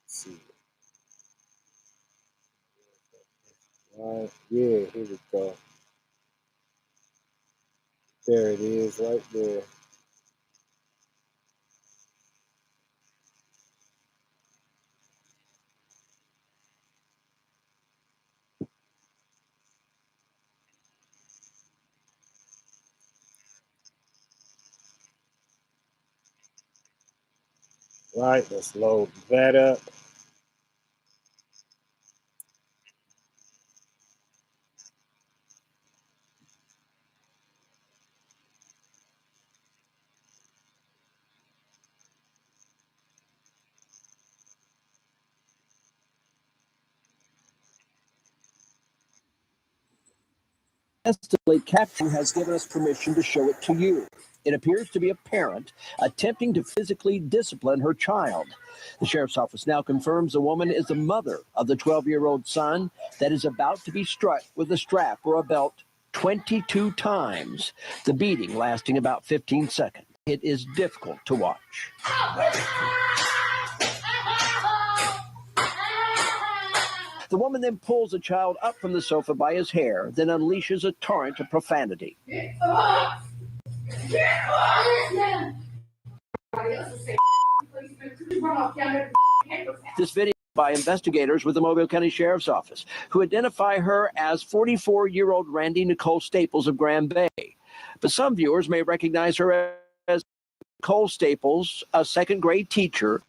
see. Right. Yeah. Here we go. There it is, right there. Right. Let's load that up. Estimate caption has given us permission to show it to you. It appears to be a parent attempting to physically discipline her child. The sheriff's office now confirms the woman is the mother of the 12-year-old son that is about to be struck with a strap or a belt 22 times, the beating lasting about 15 seconds. It is difficult to watch. The woman then pulls the child up from the sofa by his hair, then unleashes a torrent of profanity. This video by investigators with the Mobile County Sheriff's Office, who identify her as 44-year-old Randy Nicole Staples of Grand Bay. But some viewers may recognize her as Nicole Staples, a second-grade teacher.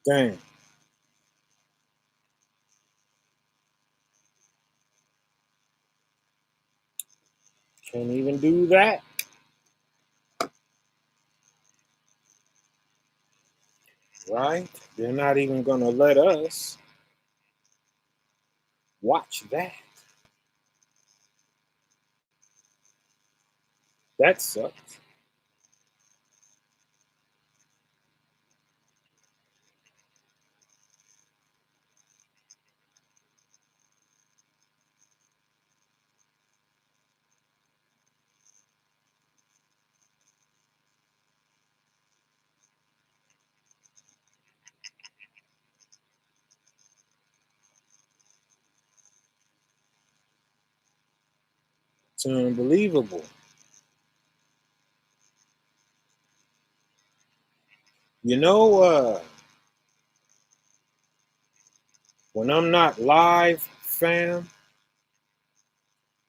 Dang. Can't even do that. Right? They're not even going to let us watch that. That sucks. It's unbelievable. You know, when I'm not live, fam,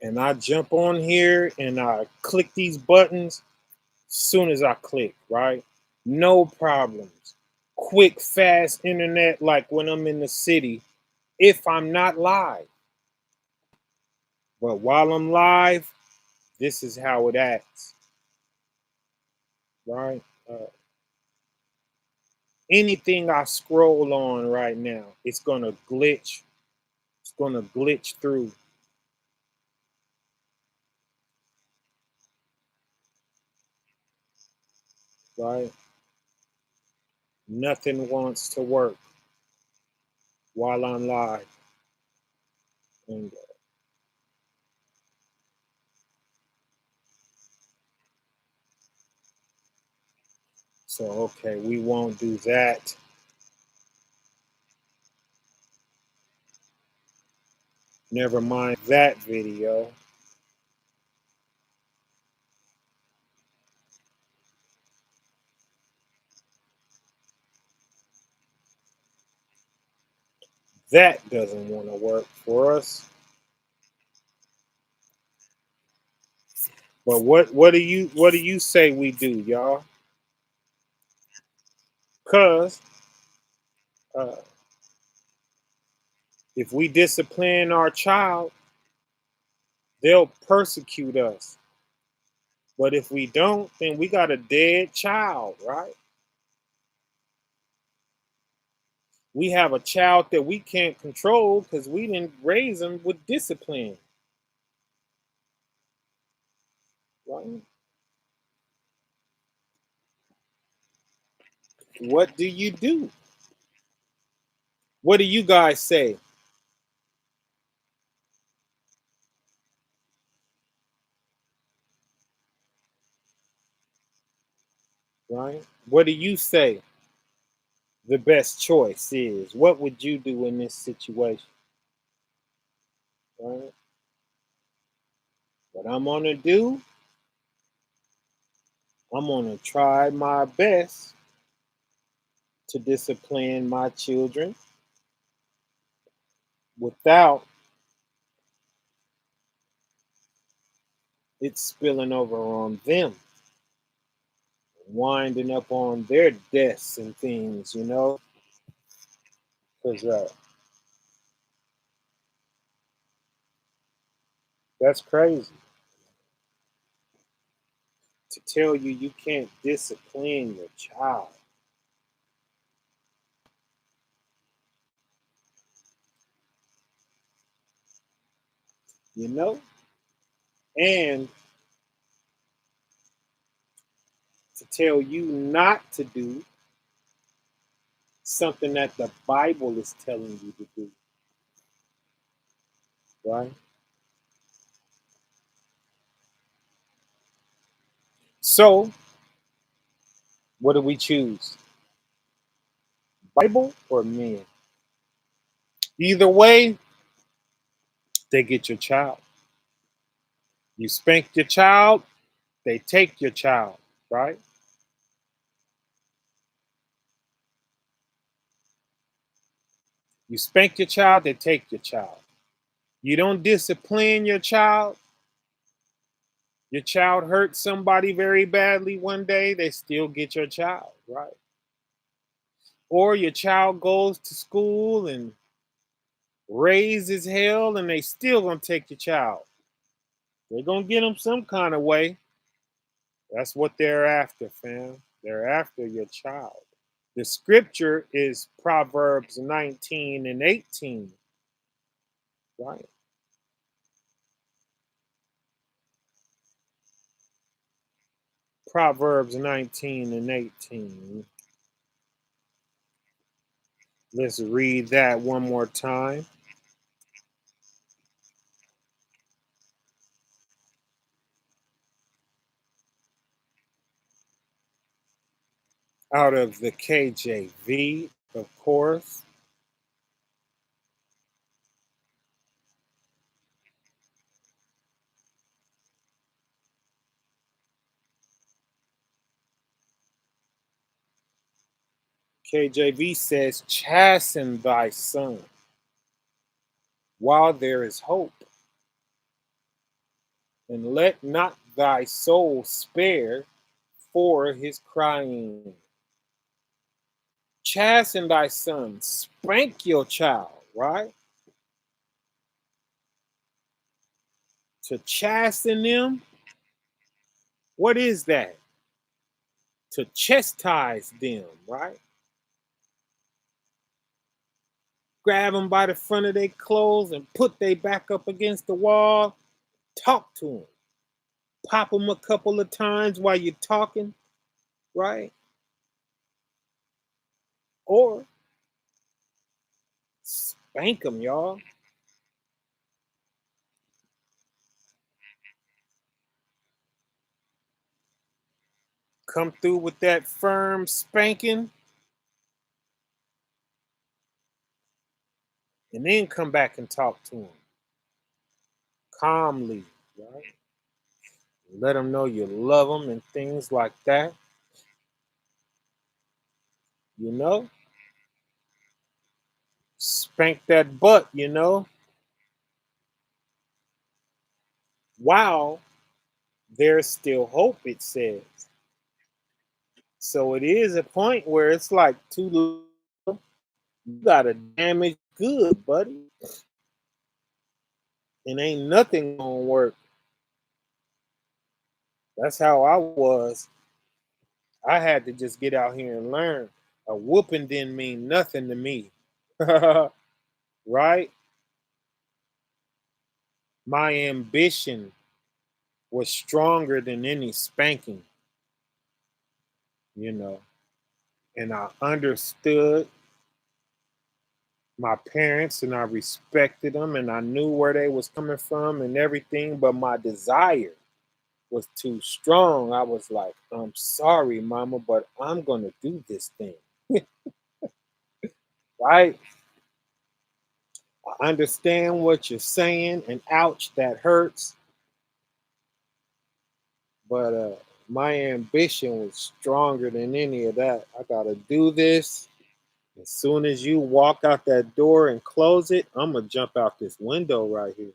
and I jump on here and I click these buttons, soon as I click, right? No problems. Quick, fast internet like when I'm in the city, if I'm not live. But while I'm live, this is how it acts, right? Anything I scroll on right now, it's gonna glitch. It's gonna glitch through. Right? Nothing wants to work while I'm live. And so, okay, we won't do that. Never mind that video. That doesn't want to work for us. But what do you say we do, y'all? Cause uh, if we discipline our child, they'll persecute us. But if we don't, then we got a dead child, right? We have a child that we can't control because we didn't raise them with discipline, right? What do you do? What do you guys say? Right? What do you say the best choice is? What would you do in this situation? Right? What I'm gonna do, I'm gonna try my best to discipline my children without it spilling over on them, winding up on their desks and things, you know. Because that's crazy to tell you you can't discipline your child. You know? And to tell you not to do something that the Bible is telling you to do, right? So, what do we choose? Bible or men? Either way, they get your child. You spank your child, they take your child, right? You spank your child, they take your child. You don't discipline your child hurts somebody very badly one day, they still get your child, right? Or your child goes to school and raises hell and they still gonna take your child. They're gonna get them some kind of way. That's what they're after, fam. They're after your child. The scripture is Proverbs 19 and 18, right? Proverbs 19 and 18. Let's read that one more time. Out of the KJV, of course. KJV says, chasten thy son while there is hope, and let not thy soul spare for his crying. Chasten thy son, spank your child, right? To chasten them, what is that? To chastise them, right? Grab them by the front of their clothes and put their back up against the wall. Talk to them. Pop them a couple of times while you're talking, right? Or spank them, y'all. Come through with that firm spanking and then come back and talk to them calmly, right? Let them know you love them and things like that. You know, spank that butt, while there's still hope, it says. So it is a point where it's like too little, you got a damaged good, buddy. And ain't nothing gonna work. That's how I was. I had to just get out here and learn. A whooping didn't mean nothing to me. Right? My ambition was stronger than any spanking, you know. And I understood my parents and I respected them and I knew where they was coming from and everything, but my desire was too strong. I was like, I'm sorry, mama, but I'm gonna do this thing. Right? I understand what you're saying, and ouch, that hurts. But my ambition was stronger than any of that. I gotta do this. As soon as you walk out that door and close it, I'm gonna jump out this window right here.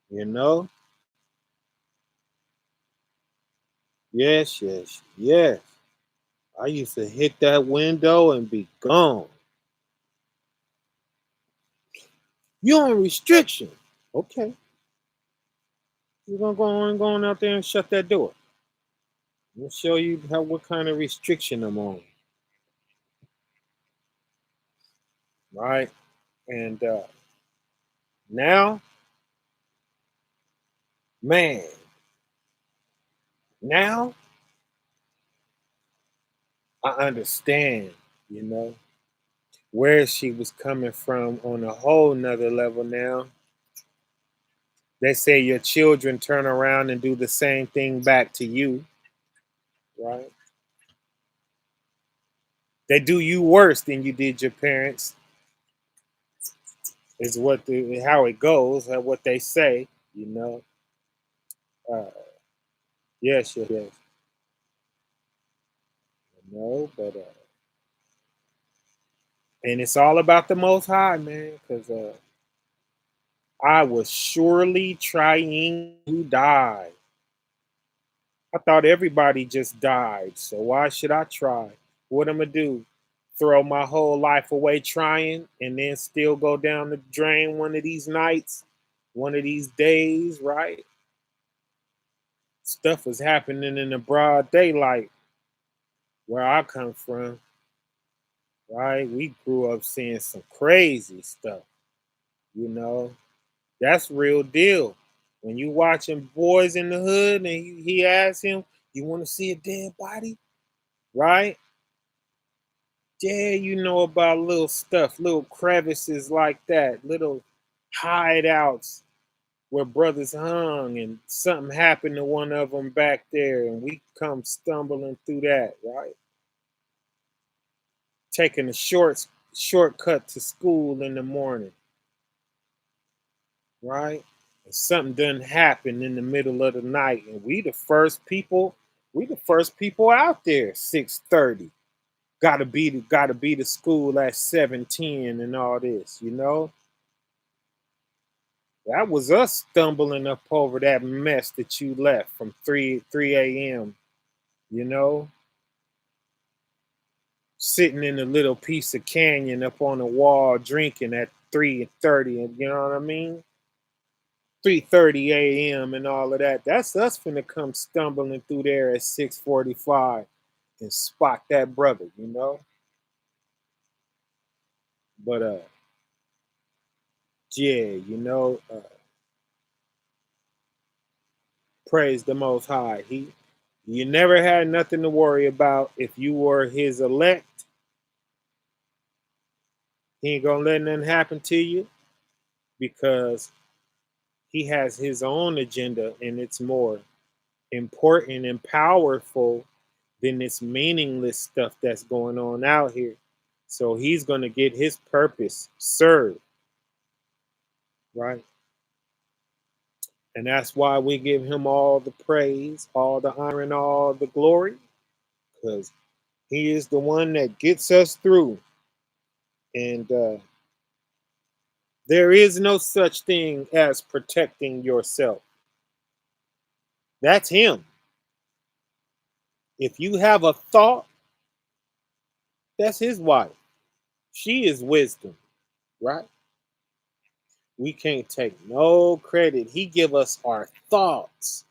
You know? Yes, yes, yes. I used to hit that window and be gone. You on restriction. Okay. You're gonna go on out there and shut that door. We'll show you what kind of restriction I'm on. Right? And now, man, now I understand, you know, where she was coming from on a whole nother level now. They say your children turn around and do the same thing back to you, right? They do you worse than you did your parents, is how it goes, what they say, you know. Uh, yes, yes, yes. No, but and it's all about the Most High, man, because I was surely trying to die. I thought everybody just died, so why should I try? What am I do? Throw my whole life away trying and then still go down the drain one of these nights, one of these days, right? Stuff was happening in the broad daylight where I come from, right? We grew up seeing some crazy stuff, you know. That's real deal. When you watching Boys in the Hood and he asks him, "You want to see a dead body?" Right? Yeah, you know about little stuff, little crevices like that, little hideouts where brothers hung and something happened to one of them back there and we come stumbling through that, right? Taking a shortcut to school in the morning, right? And something doesn't happen in the middle of the night and we the first people out there 6:30. Gotta be to school at 7:10 and all this, you know? That was us stumbling up over that mess that you left from 3 a.m., you know? Sitting in a little piece of canyon up on the wall drinking at 3:30, and you know what I mean? 3:30 a.m. and all of that. That's us finna come stumbling through there at 6:45 and spot that brother, you know? But yeah, praise the Most High. You never had nothing to worry about if you were his elect. He ain't gonna let nothing happen to you because he has his own agenda and it's more important and powerful than this meaningless stuff that's going on out here. So he's gonna get his purpose served, right? And that's why we give him all the praise, all the honor, and all the glory, because he is the one that gets us through. And there is no such thing as protecting yourself. That's him. If you have a thought, that's his wife. She is wisdom, right? We can't take no credit. He give us our thoughts.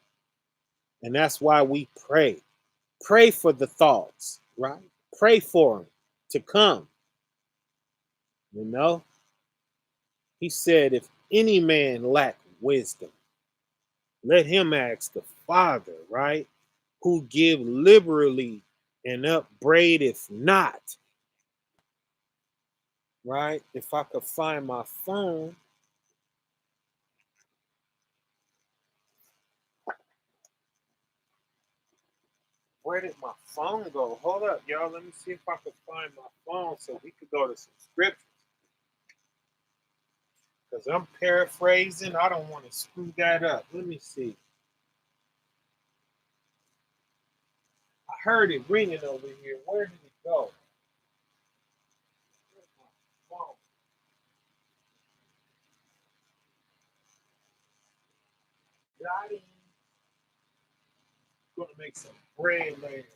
And that's why we pray. Pray for the thoughts, right? Pray for them to come, you know? He said, if any man lack wisdom, let him ask the Father, right? Who give liberally and upbraideth not, right? If I could find my phone, where did my phone go? Hold up, y'all. Let me see if I could find my phone so we could go to some scriptures. Because I'm paraphrasing. I don't want to screw that up. Let me see. I heard it ringing over here. Where did it go? Where's my phone? Got it. Gonna make some bread later.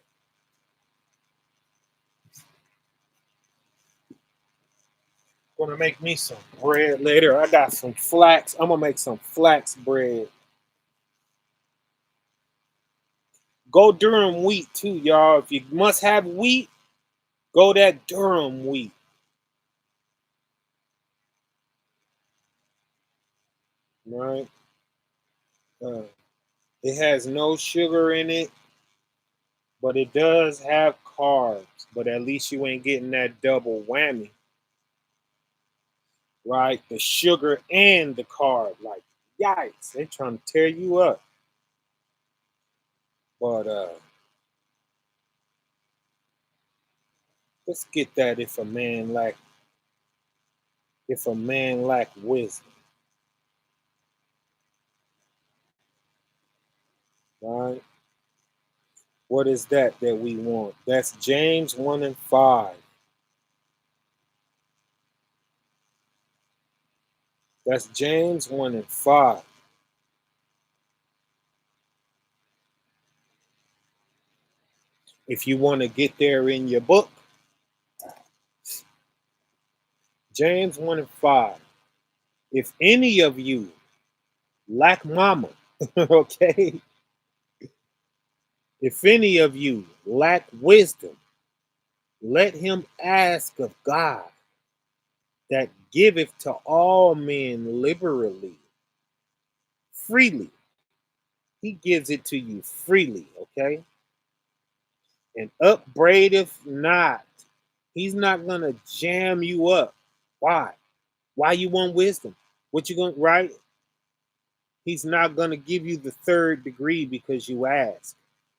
Gonna make me some bread later. I got some flax. I'm gonna make some flax bread. Go Durham wheat too, y'all. If you must have wheat, go that Durham wheat. Right? Uh, it has no sugar in it, but it does have carbs. But at least you ain't getting that double whammy. Right? The sugar and the carb. Like, yikes. They trying to tear you up. But let's get that if a man lack wisdom. Right? What is that we want? That's James 1 and 5. That's James 1 and 5. If you want to get there in your book, James 1 and 5. If any of you lack mama, okay? If any of you lack wisdom, let him ask of God that giveth to all men liberally, freely. He gives it to you freely, okay? And upbraideth not. He's not gonna jam you up. Why? Why you want wisdom? What you gonna right? He's not gonna give you the third degree because you ask,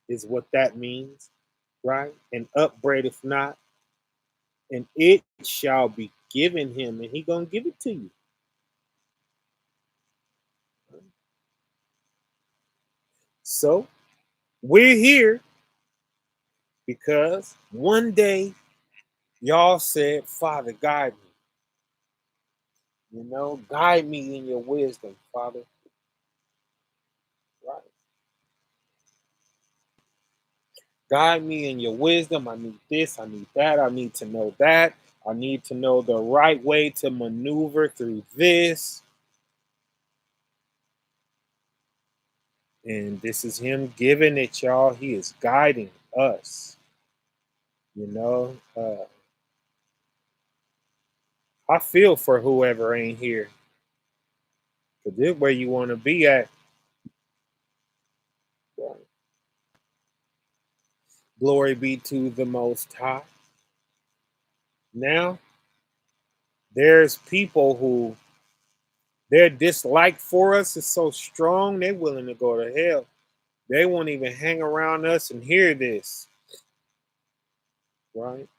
is what that means, right? And upbraideth not, and it shall be given him, and he gonna give it to you. So we're here because one day y'all said, Father, guide me. You know, guide me in your wisdom, Father. Right. Guide me in your wisdom. I need this. I need that. I need to know that. I need to know the right way to maneuver through this. And this is him giving it, y'all. He is guiding us. You know, I feel for whoever ain't here. Because this is where you want to be at. Glory be to the Most High. Now, there's people who their dislike for us is so strong, they're willing to go to hell. They won't even hang around us and hear this. Right?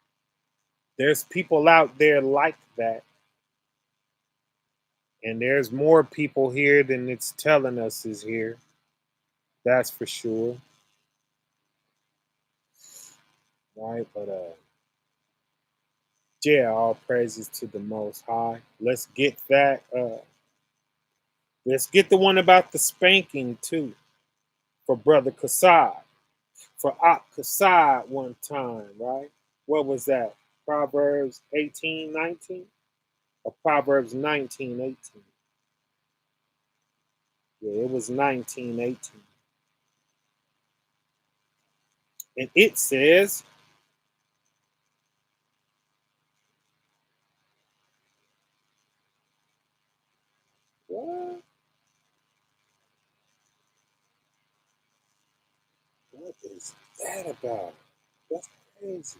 There's people out there like that. And there's more people here than it's telling us is here. That's for sure. Right? But yeah, all praises to the Most High. Let's get that. Let's get the one about the spanking too. For Brother Cashapp. For Ak Cashapp one time, right? What was that? Proverbs 18:19? Or Proverbs 19:18? Yeah, it was 19:18. And it says, what? What is that about? That's crazy.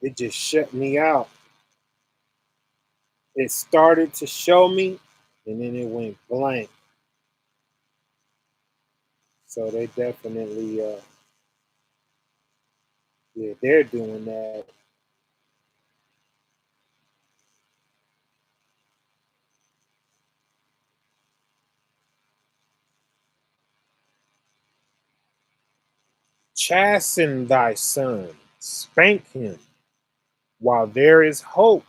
It just shut me out. It started to show me, and then it went blank. So they definitely, yeah, they're doing that. Chasten thy son, spank him while there is hope.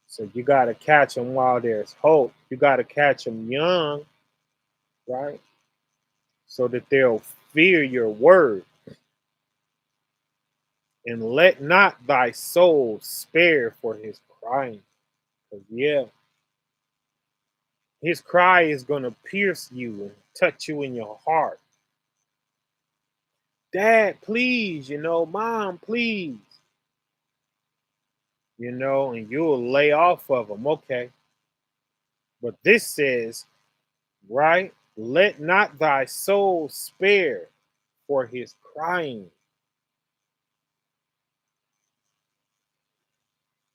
So you got to catch them while there's hope. You got to catch them young, right? so that they'll fear your word. And let not thy soul spare for his crying. 'Cause yeah, his cry is going to pierce you and touch you in your heart. Dad, please, mom, please, and you'll lay off of them. Okay. But this says, right? Let not thy soul spare for his crying.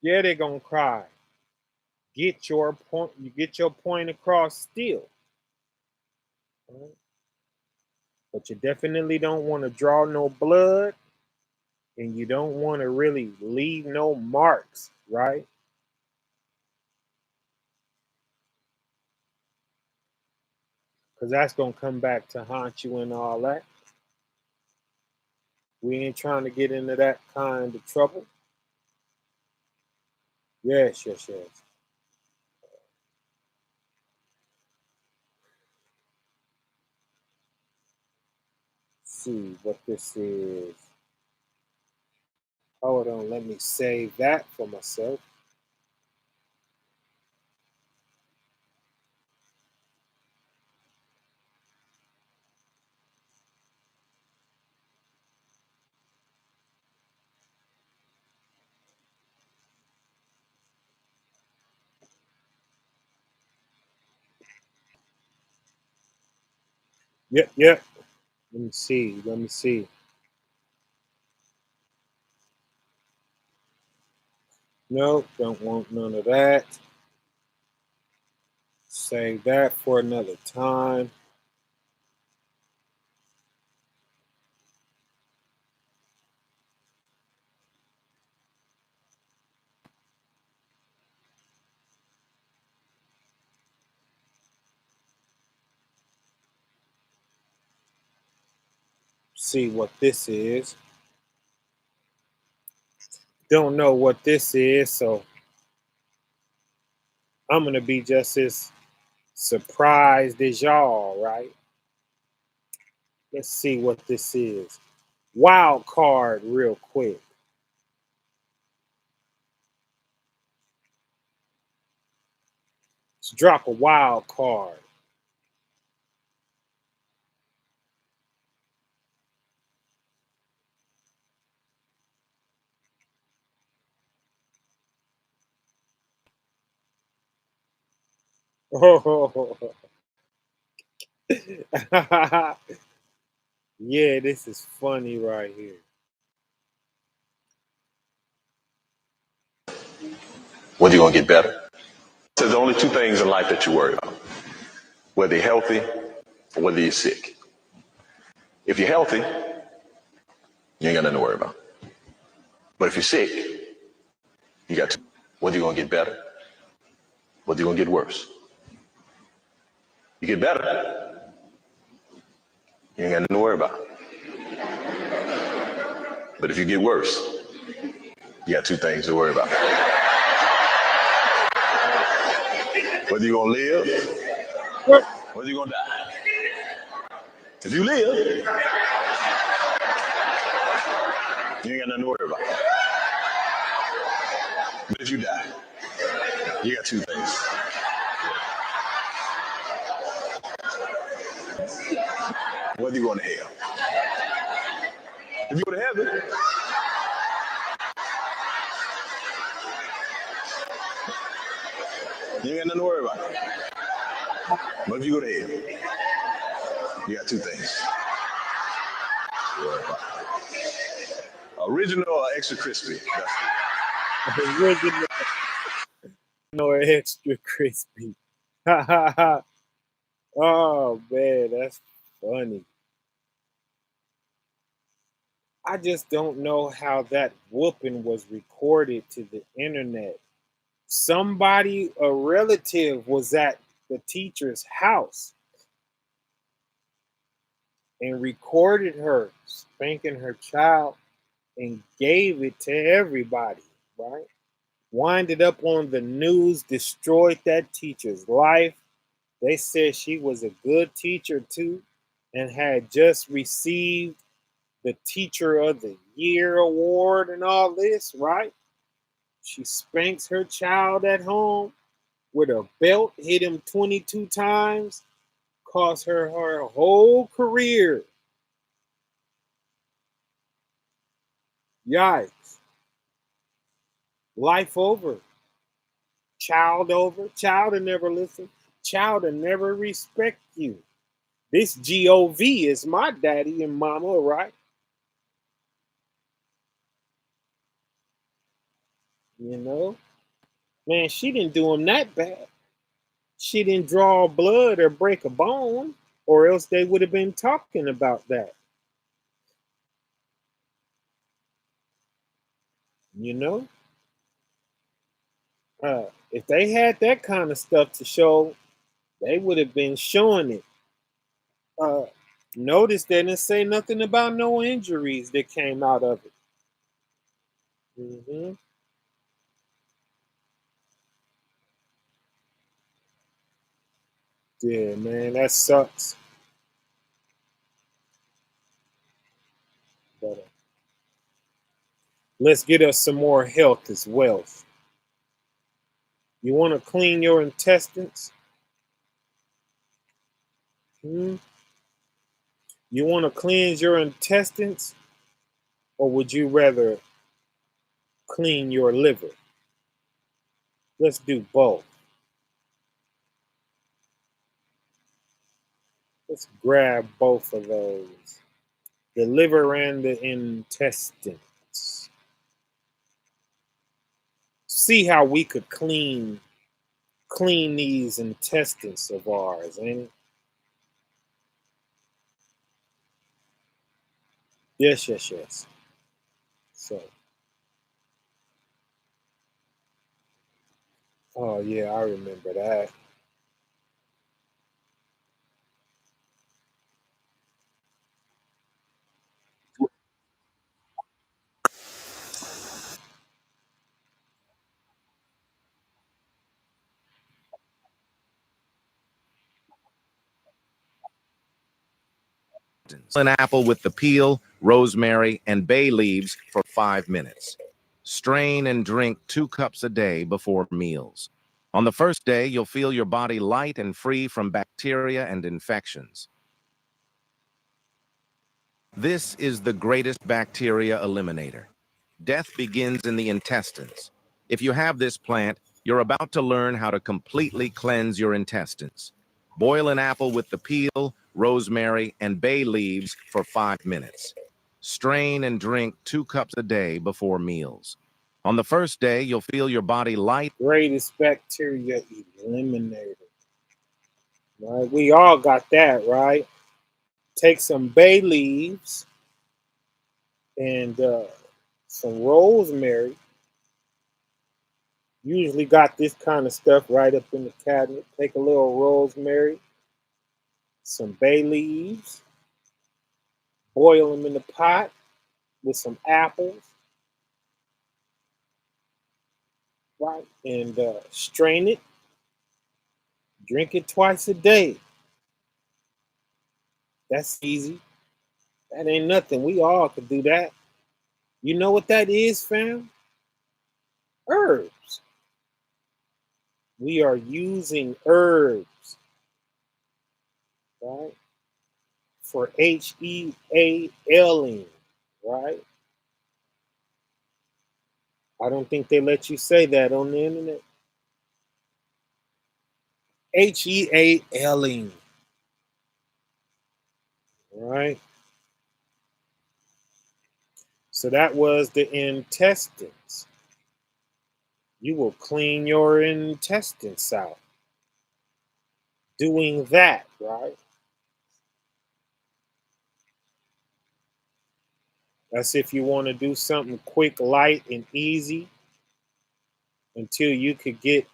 Yeah, they're going to cry. Get your point. You get your point across still. Right? But you definitely don't want to draw no blood, and you don't want to really leave no marks, right? Because that's going to come back to haunt you and all that. We ain't trying to get into that kind of trouble. Yes, yes, yes. See what this is. Hold on, let me save that for myself. Yep, yep. Let me see. Let me see. Nope, don't want none of that. Save that for another time. See what this is. Don't know what this is, so I'm going to be just as surprised as y'all, right? Let's see what this is. Wild card, real quick. Let's drop a wild card. Oh, yeah, this is funny right here. Whether you're going to get better. So there's only two things in life that you worry about. Whether you're healthy or whether you're sick. If you're healthy, you ain't got nothing to worry about. But if you're sick, you got to. Whether you're going to get better, whether you're going to get worse. You get better, you ain't got nothing to worry about. But if you get worse, you got two things to worry about. Whether you're going to live, whether you're going to die. If you live, you ain't got nothing to worry about. But if you die, you got two things. Whether you're going to hell. If you go to heaven, you ain't got nothing to worry about. But if you go to hell, you got two things to worry about. Original or extra crispy? Original or extra crispy. Oh man, that's funny. I just don't know how that whooping was recorded to the internet. Somebody, a relative, was at the teacher's house and recorded her spanking her child and gave it to everybody, right? Winded up on the news, destroyed that teacher's life. They said she was a good teacher too. and had just received the Teacher of the Year award and all this, right? She spanks her child at home with a belt, hit him 22 times, cost her whole career. Yikes. Life over. Child over. Child will never listen. Child will never respect you. This GOV is my daddy and mama, right? You know? Man, she didn't do him that bad. She didn't draw blood or break a bone, or else they would have been talking about that. You know? If they had that kind of stuff to show, they would have been showing it. Uh, Notice they didn't say nothing about no injuries that came out of it. Hmm. Yeah, man, that sucks. But let's get us some more health as wealth. You want to clean your intestines? Hmm? You want to cleanse your intestines, or would you rather clean your liver? Let's do both. Let's grab both of those, the liver and the intestines. See how we could clean these intestines of ours, ain't it? Yes, yes, yes. So, oh yeah, I remember that. An apple with the peel, rosemary, and bay leaves for 5 minutes. Strain and drink 2 cups a day before meals. On the first day, you'll feel your body light and free from bacteria and infections. This is the greatest bacteria eliminator. Death begins in the intestines. If you have this plant, you're about to learn how to completely cleanse your intestines. Boil an apple with the peel, rosemary, and bay leaves for 5 minutes. Strain and drink 2 cups a day before meals. On the first day, you'll feel your body light. Greatest bacteria eliminator. Right? We all got that, right? Take some bay leaves and some rosemary. Usually got this kind of stuff right up in the cabinet. Take a little rosemary, some bay leaves, boil them in the pot with some apples, right? And strain it, drink it twice a day. That's easy. That ain't nothing. We all could do that. You know what that is, fam? Herbs. We are using herbs, right? For HEALing, right? I don't think they let you say that on the internet. HEALing, right? So that was the intestines. You will clean your intestines out doing that, right? That's if you want to do something quick, light, and easy until you could get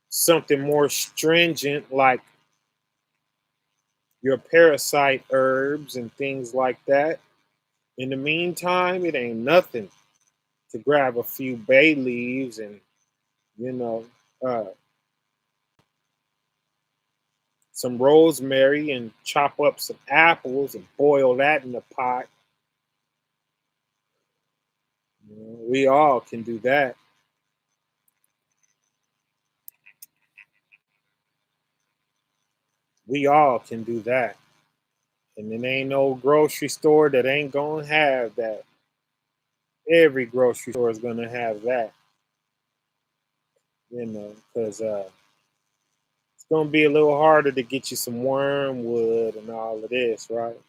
something more stringent like your parasite herbs and things like that. In the meantime, it ain't nothing to grab a few bay leaves and, you know, uh, some rosemary and chop up some apples and boil that in the pot. We all can do that. We all can do that. And it ain't no grocery store that ain't gonna have that. Every grocery store is gonna have that. Because it's gonna be a little harder to get you some wormwood and all of this, right?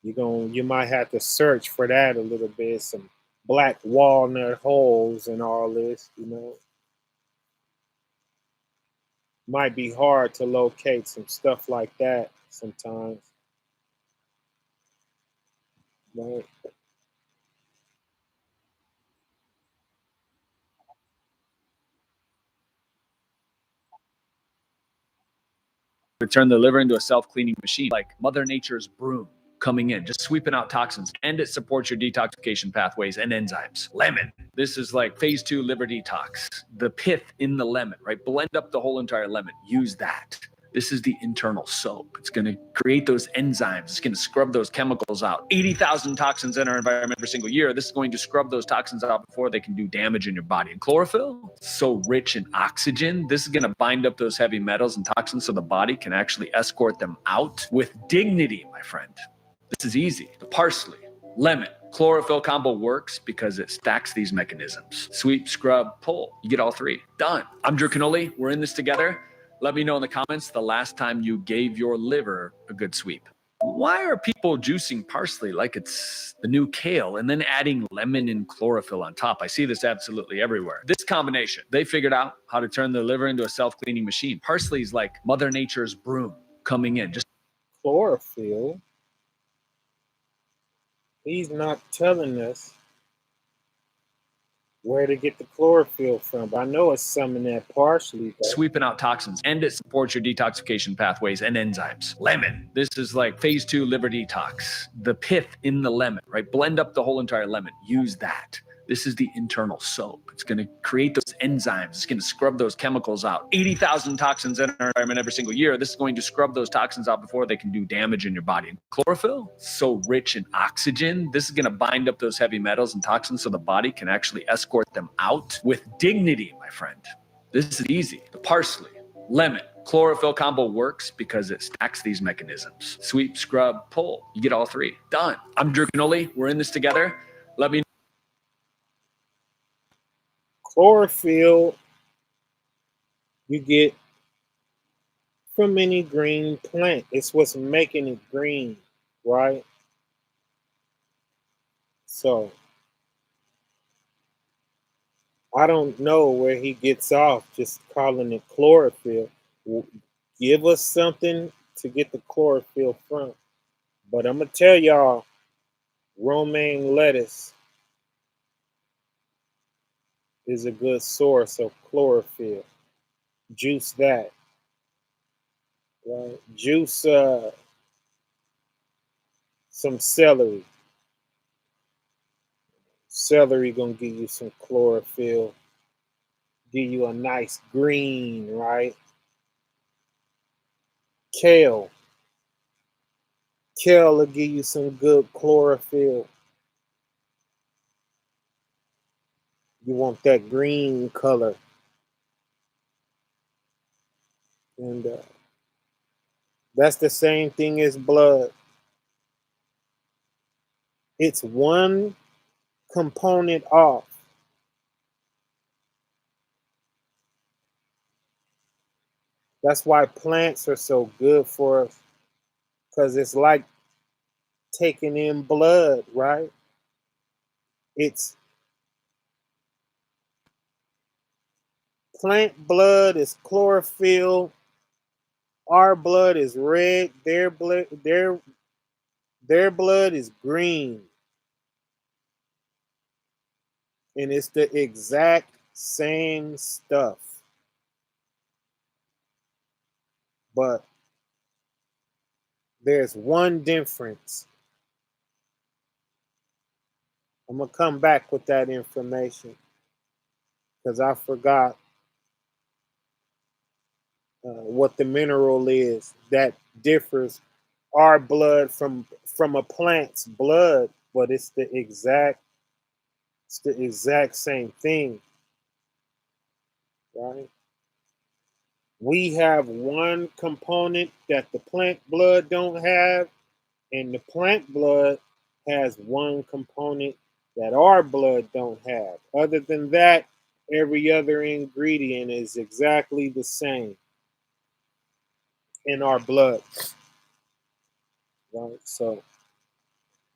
You might have to search for that a little bit, some black walnut holes and all this. Might be hard to locate some stuff like that sometimes. Right? To turn the liver into a self-cleaning machine, like Mother Nature's broom coming in, just sweeping out toxins, and it supports your detoxification pathways and enzymes. Lemon. This is like phase 2 liver detox. The pith in the lemon, right? Blend up the whole entire lemon. Use that. This is the internal soap. It's going to create those enzymes. It's going to scrub those chemicals out. 80,000 toxins in our environment every single year. This is going to scrub those toxins out before they can do damage in your body. And chlorophyll, so rich in oxygen, this is going to bind up those heavy metals and toxins so the body can actually escort them out with dignity, my friend. This is easy. The parsley, lemon, chlorophyll combo works because it stacks these mechanisms. Sweep, scrub, pull. You get all three. Done. I'm Drew Canoli. We're in this together. Let me know in the comments the last time you gave your liver a good sweep. Why are people juicing parsley like it's the new kale and then adding lemon and chlorophyll on top? I see this absolutely everywhere. This combination, they figured out how to turn the liver into a self-cleaning machine. Parsley is like Mother Nature's broom coming in. Just Chlorophyll. He's not telling us where to get the chlorophyll from. But I know it's some in that parsley. Sweeping out toxins, and it supports your detoxification pathways and enzymes. Lemon. This is like phase 2 liver detox. The pith in the lemon, right? Blend up the whole entire lemon. Use that. This is the internal soap. It's going to create those enzymes. It's going to scrub those chemicals out. 80,000 toxins in our environment every single year. This is going to scrub those toxins out before they can do damage in your body. And chlorophyll, so rich in oxygen, this is going to bind up those heavy metals and toxins so the body can actually escort them out with dignity, my friend. This is easy. The parsley, lemon, chlorophyll combo works because it stacks these mechanisms. Sweep, scrub, pull. You get all three. Done. I'm Drew Canoli. We're in this together. Let me Chlorophyll you get from any green plant. It's what's making it green, right? So I don't know where he gets off just calling it chlorophyll. Give us something to get the chlorophyll from. But I'm going to tell y'all, romaine lettuce is a good source of chlorophyll. Juice that. Right? Juice some celery. Celery gonna give you some chlorophyll. Give you a nice green, right? Kale. Kale will give you some good chlorophyll. You want that green color. And that's the same thing as blood. It's one component off. That's why plants are so good for us, because it's like taking in blood, right? It's plant blood is chlorophyll. Our blood is red. Their blood is green. And it's the exact same stuff. But there's one difference. I'm going to come back with that information because I forgot what the mineral is that differs our blood from a plant's blood, but it's the exact same thing, right? We have one component that the plant blood don't have, and the plant blood has one component that our blood don't have. Other than that, every other ingredient is exactly the same in our blood, right? So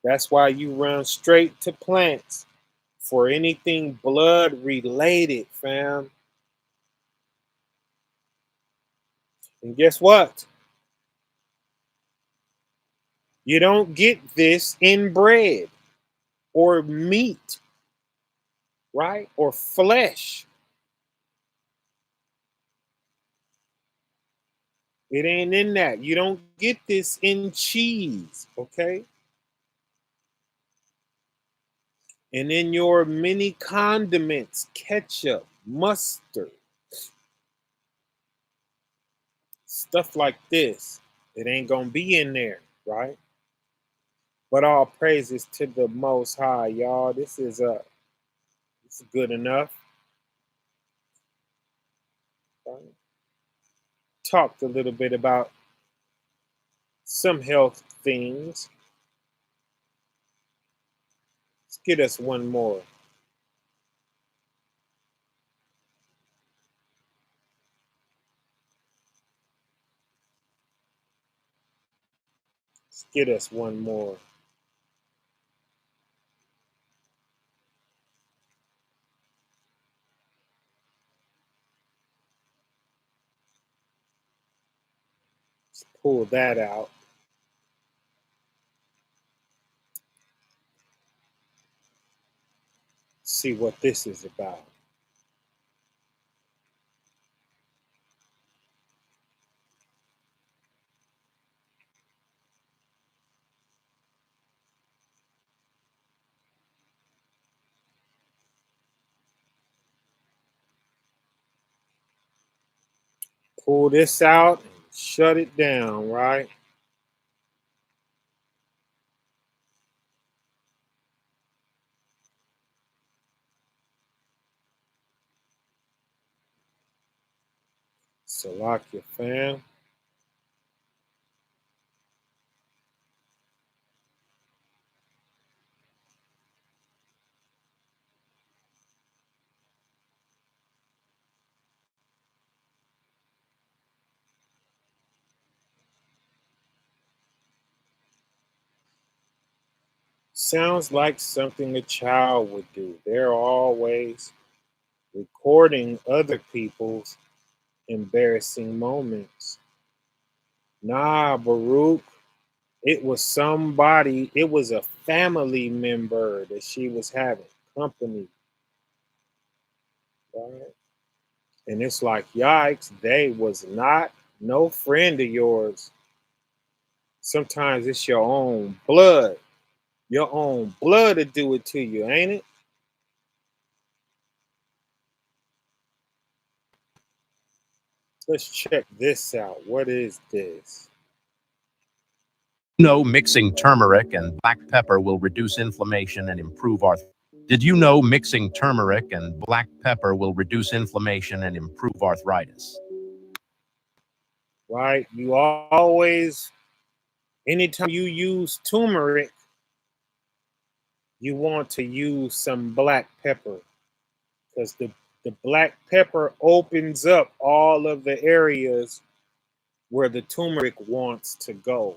that's why you run straight to plants for anything blood related, fam. And guess what? You don't get this in bread or meat, right? Or flesh. It ain't in that. You don't get this in cheese, okay? And in your many condiments, ketchup, mustard, stuff like this. It ain't gonna be in there, right? But all praises to the Most High, y'all. This is good enough. Right? Talked a little bit about some health things. Let's get us one more. Let's get us one more. Let's pull that out. See what this is about. Pull this out and shut it down, right? Salakia, fam. Sounds like something a child would do. They're always recording other people's embarrassing moments. Nah, Baruch. It was somebody, it was a family member that she was having company. Right? And it's like, yikes, they was not no friend of yours. Sometimes it's your own blood. Your own blood to do it to you, ain't it? Let's check this out. What is this? No, mixing turmeric and black pepper will reduce inflammation and improve arthritis. Did you know mixing turmeric and black pepper will reduce inflammation and improve arthritis? Right? You always, anytime you use turmeric, you want to use some black pepper because the black pepper opens up all of the areas where the turmeric wants to go,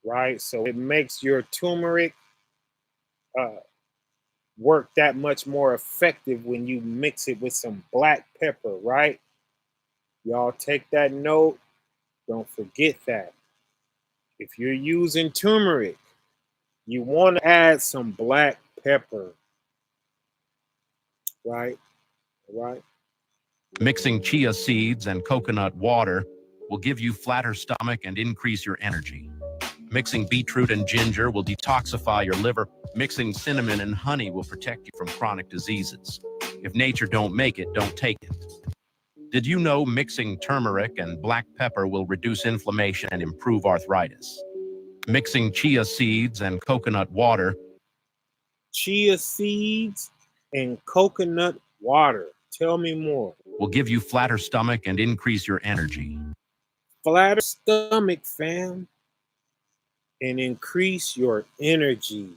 right? So it makes your turmeric work that much more effective when you mix it with some black pepper, right? Y'all take that note. Don't forget that. If you're using turmeric, you want to add some black pepper, right? Right? Mixing chia seeds and coconut water will give you flatter stomach and increase your energy. Mixing beetroot and ginger will detoxify your liver. Mixing cinnamon and honey will protect you from chronic diseases. If nature don't make it, don't take it. Did you know mixing turmeric and black pepper will reduce inflammation and improve arthritis? Mixing chia seeds and coconut water. Chia seeds and coconut water. Tell me more. Will give you flatter stomach and increase your energy. Flatter stomach, fam, and increase your energy.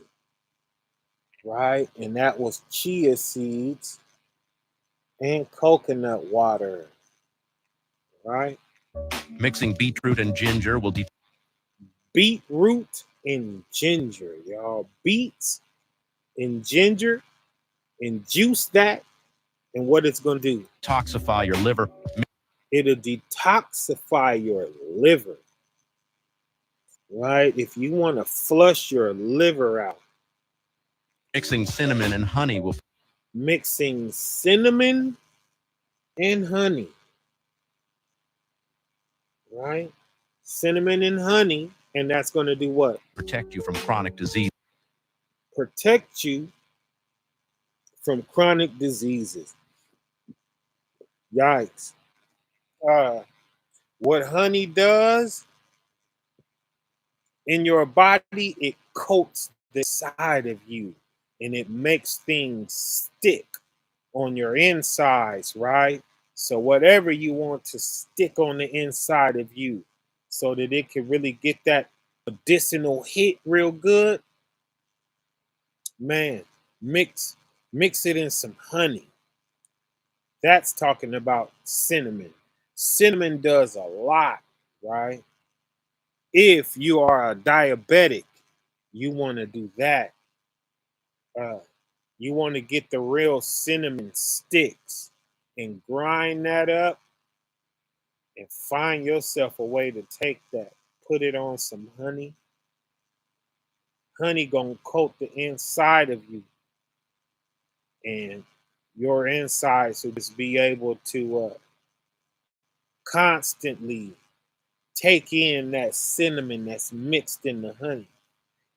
Right? And that was chia seeds and coconut water. Right? Mixing beetroot and ginger will Beetroot and ginger, y'all. Beets and ginger, and juice that, and what it's going to do? detoxify your liver. It'll detoxify your liver, right? If you want to flush your liver out. Mixing cinnamon and honey will... Mixing cinnamon and honey, right? Cinnamon and honey, and that's going to do what? Protect you from chronic disease. Protect you from chronic diseases. Yikes. What honey does in your body, it coats the side of you and it makes things stick on your insides, right? So whatever you want to stick on the inside of you so that it can really get that medicinal hit real good, man, mix it in some honey. That's talking about cinnamon. Cinnamon does a lot, right? If you are a diabetic, you want to do that. You want to get the real cinnamon sticks and grind that up and find yourself a way to take that. Put it on some honey. Honey gonna coat the inside of you, and your insides will just be able to constantly take in that cinnamon that's mixed in the honey.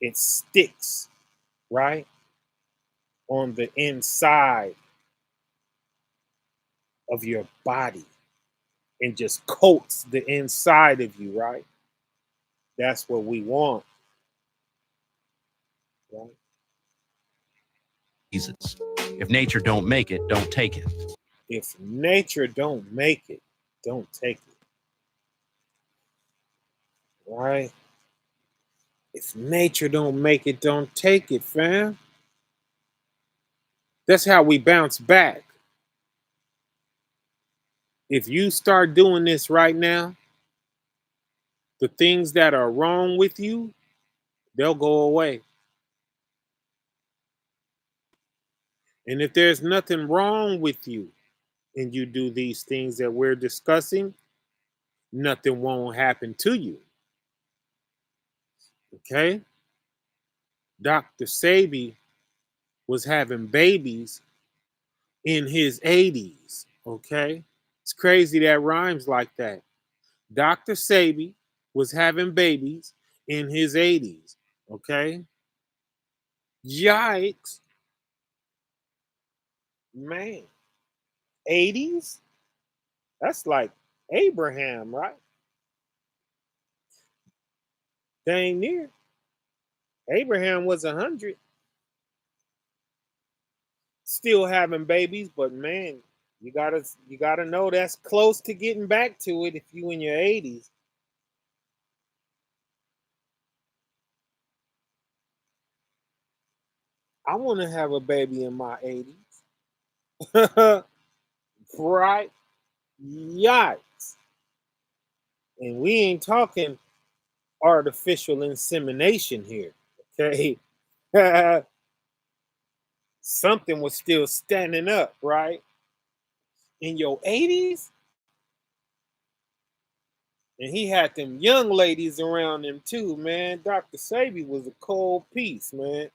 It sticks, right, on the inside of your body and just coats the inside of you, right? That's what we want. Right? If nature don't make it, don't take it. If nature don't make it, don't take it. Right? If nature don't make it, don't take it, fam. That's how we bounce back. If you start doing this right now, the things that are wrong with you, they'll go away. And if there's nothing wrong with you and you do these things that we're discussing, nothing won't happen to you. Okay? Dr. Sebi was having babies in his 80s. Okay? It's crazy that rhymes like that. Dr. Sebi was having babies in his 80s. Okay? Yikes. Man. 80s? That's like Abraham, right? Dang near. Abraham was 100. Still having babies, but man, you gotta know that's close to getting back to it if you in your 80s. I want to have a baby in my 80s. Right? Yikes. And we ain't talking artificial insemination here. Okay. Something was still standing up, right? In your 80s? And he had them young ladies around him too, man. Dr. Sebi was a cold piece, man.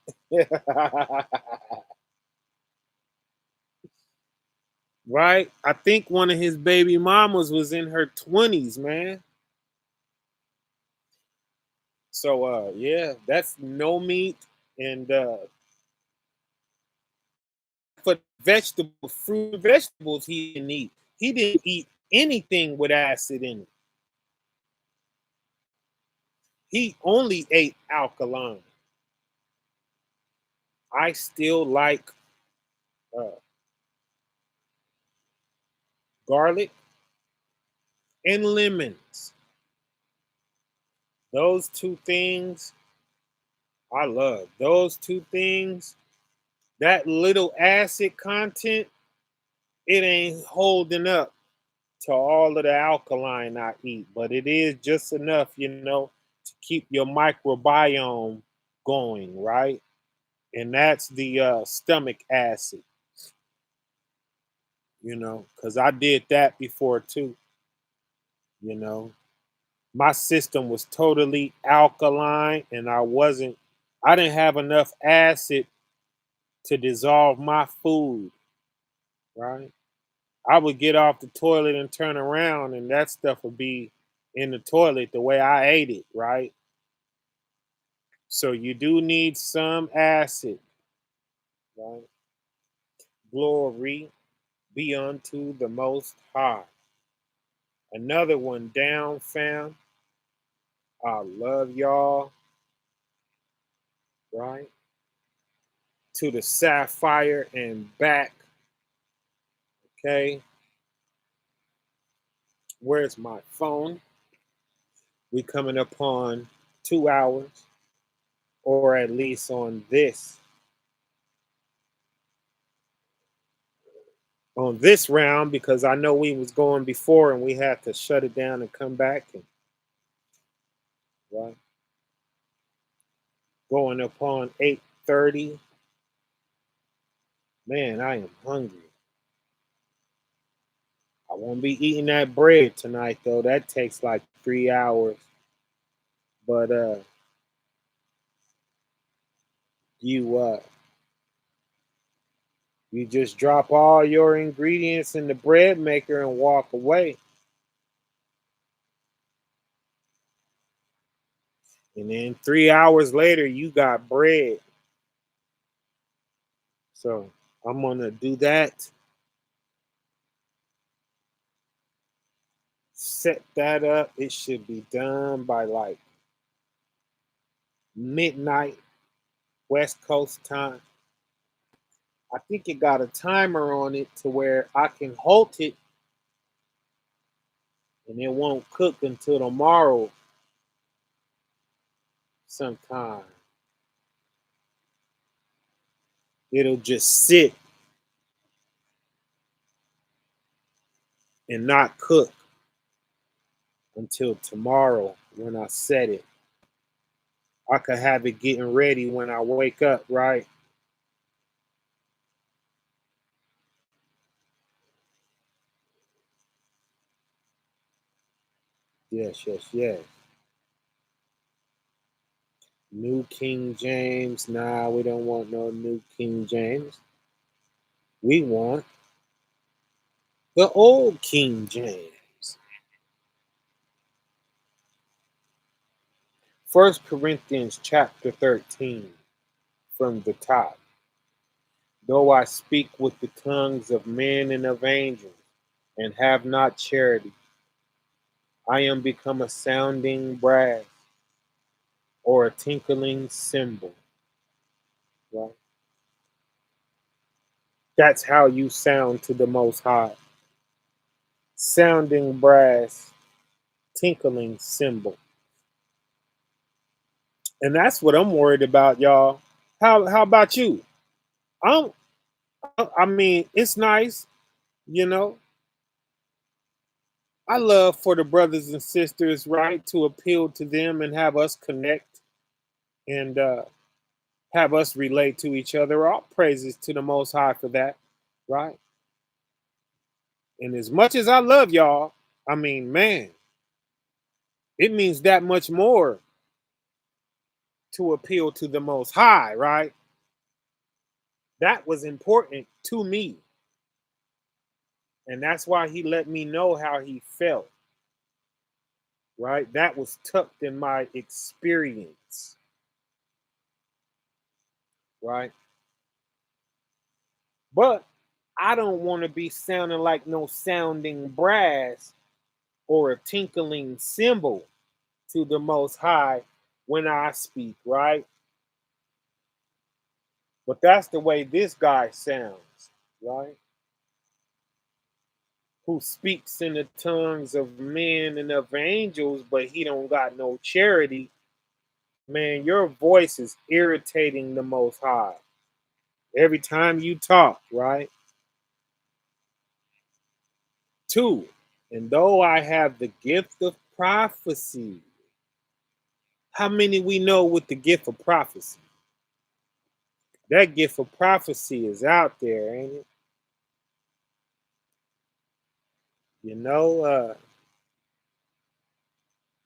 Right? I think one of his baby mamas was in her 20s, man. So yeah, that's no meat. And for fruit and vegetables he didn't eat. He didn't eat anything with acid in it. He only ate alkaline. I still like uh, garlic and lemons. Those two things I love. Those two things, that little acid content, it ain't holding up to all of the alkaline I eat, but it is just enough, to keep your microbiome going, right? And that's the stomach acid, because I did that before too, you know. My system was totally alkaline and I didn't have enough acid to dissolve my food, right? I would get off the toilet and turn around and that stuff would be in the toilet the way I ate it, right? So you do need some acid, right? Glory be unto the Most High. Another one down, fam. I love y'all, right? To the sapphire and back, okay? Where's my phone? We coming up on 2 hours, or at least on this round, because I know we was going before and we had to shut it down and come back, and right, going upon 8:30. Man, I am hungry. I won't be eating that bread tonight though. That takes like 3 hours. But you you just drop all your ingredients in the bread maker and walk away. And then 3 hours later, you got bread. So I'm going to do that. Set that up. It should be done by like midnight, West Coast time. I think it got a timer on it to where I can halt it and it won't cook until tomorrow sometime. It'll just sit and not cook until tomorrow when I set it. I could have it getting ready when I wake up, right? Yes, yes, yes. New King James. Nah, we don't want no New King James. We want the old King James. 1 Corinthians chapter 13 from the top. Though I speak with the tongues of men and of angels and have not charity, I am become a sounding brass or a tinkling cymbal. Right? That's how you sound to the Most High. Sounding brass, tinkling cymbal. And that's what I'm worried about, y'all. How about you? I'm, I mean, it's nice, you know. I love for the brothers and sisters, right, to appeal to them and have us connect and have us relate to each other. All praises to the Most High for that, right? And as much as I love y'all, I mean, man, it means that much more to appeal to the Most High, right? That was important to me. And that's why he let me know how he felt, right? That was tucked in my experience, right? But I don't want to be sounding like no sounding brass or a tinkling cymbal to the Most High when I speak, right? But that's the way this guy sounds, right? Who speaks in the tongues of men and of angels, but he don't got no charity. Man, your voice is irritating the Most High every time you talk, right? 2, and though I have the gift of prophecy, how many we know with the gift of prophecy? That gift of prophecy is out there, ain't it? You know,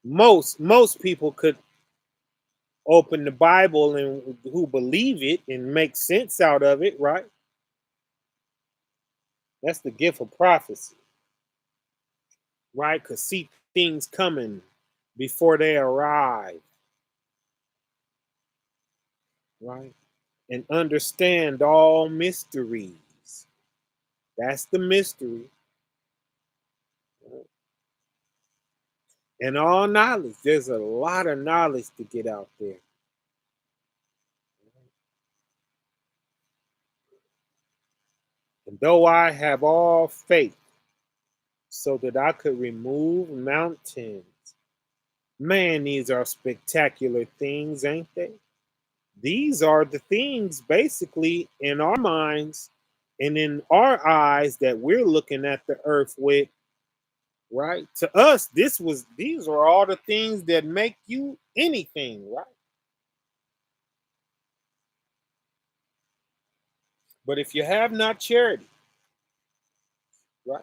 most people could open the Bible and who believe it and make sense out of it, right? That's the gift of prophecy, right? Could see things coming before they arrive, right? And understand all mysteries. That's the mystery. And all knowledge. There's a lot of knowledge to get out there. And though I have all faith so that I could remove mountains. Man, these are spectacular things, ain't they? These are the things basically in our minds and in our eyes that we're looking at the earth with, right? To us, these are all the things that make you anything, right? But if you have not charity, right?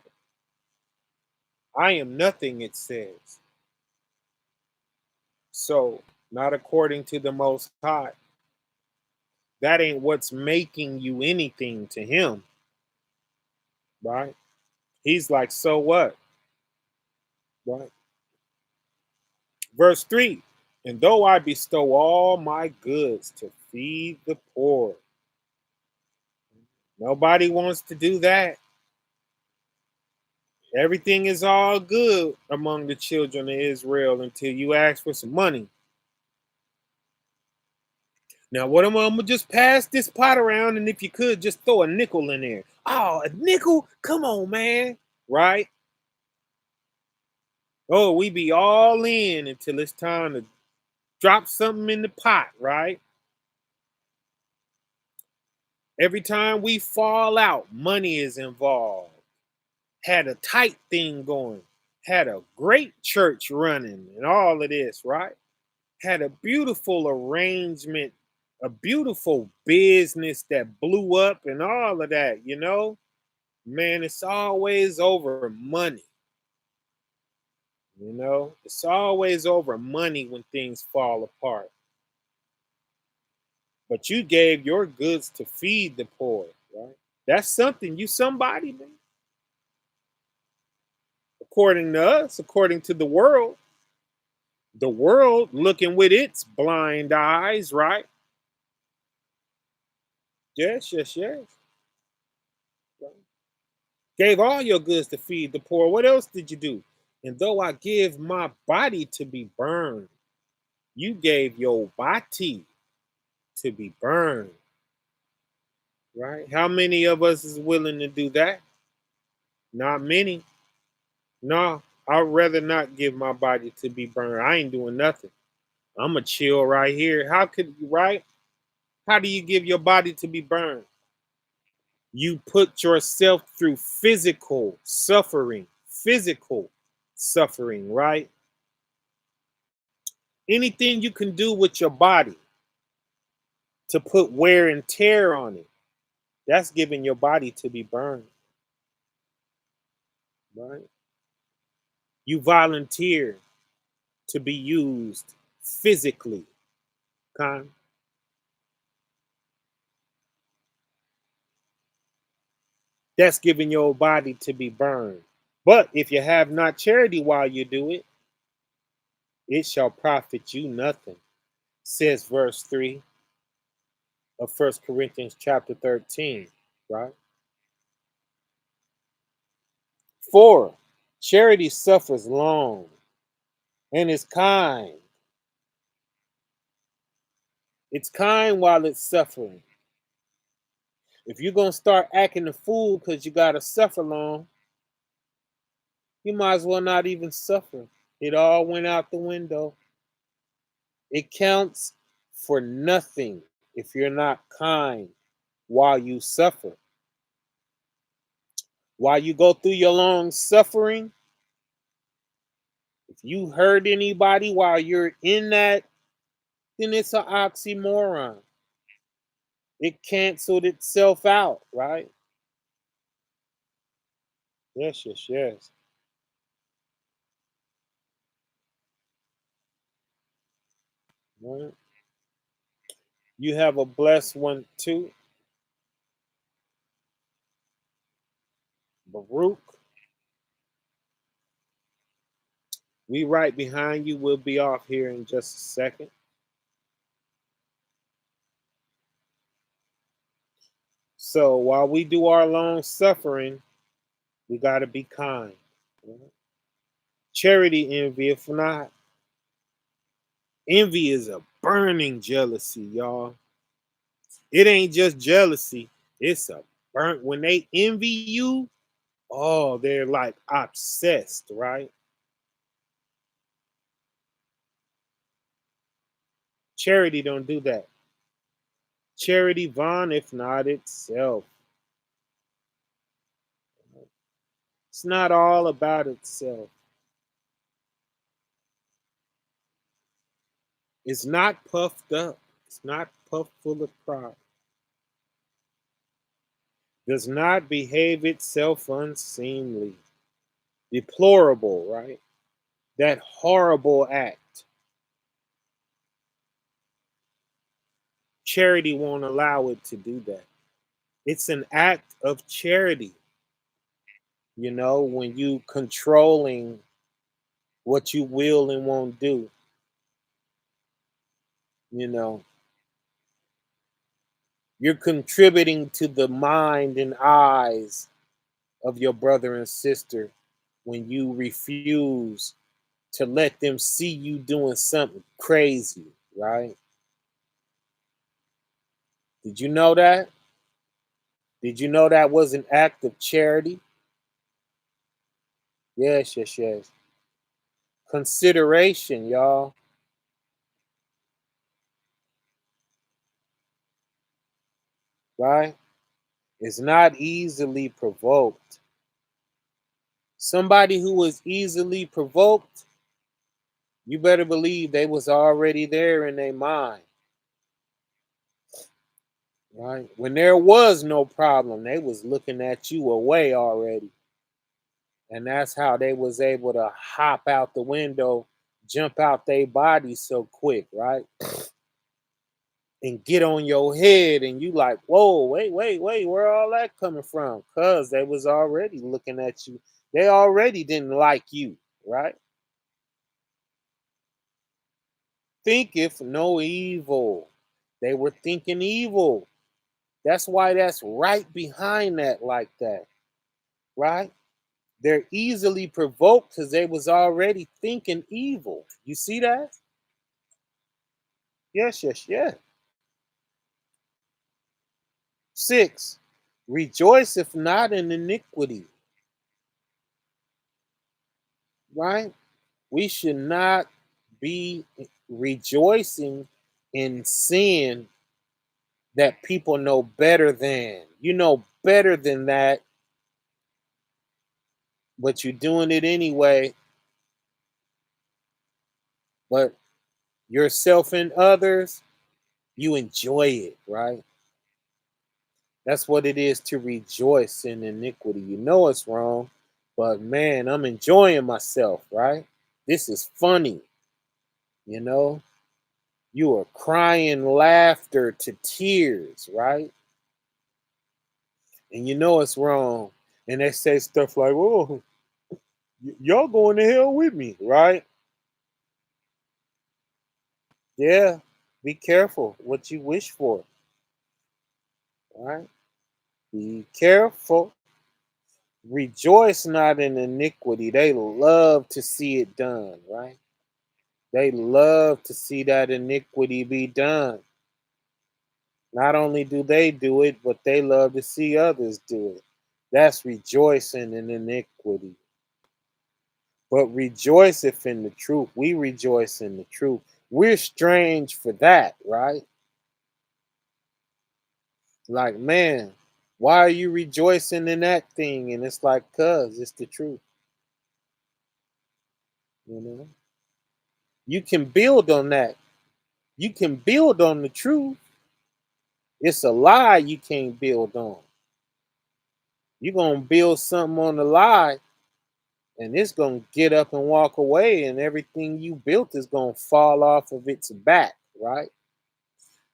I am nothing, it says. So, not according to the Most High. That ain't what's making you anything to him, right? He's like, so what? Right? Verse 3, and though I bestow all my goods to feed the poor, nobody wants to do that. Everything is all good among the children of Israel until you ask for some money. Now, what I'm gonna just pass this pot around, and if you could, just throw a nickel in there. Oh, a nickel? Come on, man. Right? Oh, we be all in until it's time to drop something in the pot, right? Every time we fall out, money is involved. Had a tight thing going, had a great church running, and all of this, right? Had a beautiful arrangement, a beautiful business that blew up, and all of that, you know? Man, it's always over money. You know, it's always over money when things fall apart. But you gave your goods to feed the poor, right? That's something. You somebody, man. According to us, according to the world looking with its blind eyes, right? Yes, yes, yes. Right. Gave all your goods to feed the poor. What else did you do? And though I give my body to be burned, you gave your body to be burned, right? How many of us is willing to do that? Not many. No, I'd rather not give my body to be burned. I ain't doing nothing. I'm a chill right here. How could you, right? How do you give your body to be burned? You put yourself through physical suffering, right? Anything you can do with your body to put wear and tear on it, that's giving your body to be burned, right? You volunteer to be used physically, Con. That's giving your body to be burned. But if you have not charity while you do it, it shall profit you nothing, says verse 3 of 1 Corinthians chapter 13, right? 4, charity suffers long and is kind. It's kind while it's suffering. If you're going to start acting a fool because you got to suffer long, you might as well not even suffer. It all went out the window. It counts for nothing if you're not kind while you suffer. While you go through your long suffering, if you hurt anybody while you're in that, then it's an oxymoron. It canceled itself out, right? Yes, yes, yes. Right. You have a blessed one too, Baruch. We right behind you. We'll be off here in just a second. So while we do our long suffering, we got to be kind. Charity envy, if not. Envy is a burning jealousy, y'all. It ain't just jealousy. It's a burnt. When they envy you, oh, they're like obsessed, right? Charity don't do that. Charity vaunteth not itself. It's not all about itself. It's not puffed up. It's not puffed full of pride. Does not behave itself unseemly. Deplorable, right? That horrible act. Charity won't allow it to do that. It's an act of charity. You know, when you controlling what you will and won't do, you know, you're contributing to the mind and eyes of your brother and sister when you refuse to let them see you doing something crazy, right? Did you know that? Did you know that was an act of charity? Yes, yes, yes. Consideration, y'all, right? Is not easily provoked. Somebody who is easily provoked, you better believe they was already there in their mind, right? When there was no problem, they was looking at you away already. And that's how they was able to hop out the window, jump out their body so quick, right? And get on your head, and you like, whoa, wait, wait, wait, where all that coming from? Cause they was already looking at you. They already didn't like you, right? Thinketh no evil. They were thinking evil. That's why that's right behind that like that, right? They're easily provoked because they was already thinking evil. You see that? Yes, yes, yes. 6, rejoice if not in iniquity, right? We should not be rejoicing in sin that people know better than. You know better than that, but you're doing it anyway. But yourself and others, you enjoy it, right? That's what it is to rejoice in iniquity. You know it's wrong, but man, I'm enjoying myself, right? This is funny, you know? You are crying laughter to tears, right? And you know it's wrong. And they say stuff like, oh, y'all going to hell with me, right? Yeah, be careful what you wish for, right? Be careful. Rejoice not in iniquity. They love to see it done, right? They love to see that iniquity be done. Not only do they do it, but they love to see others do it. That's rejoicing in iniquity. But rejoiceth in the truth. We rejoice in the truth. We're strange for that, right? Like, man, why are you rejoicing in that thing? And it's like, cuz it's the truth. You know? You can build on that. You can build on the truth. It's a lie you can't build on. You're gonna build something on the lie, and it's gonna get up and walk away, and everything you built is gonna fall off of its back, right?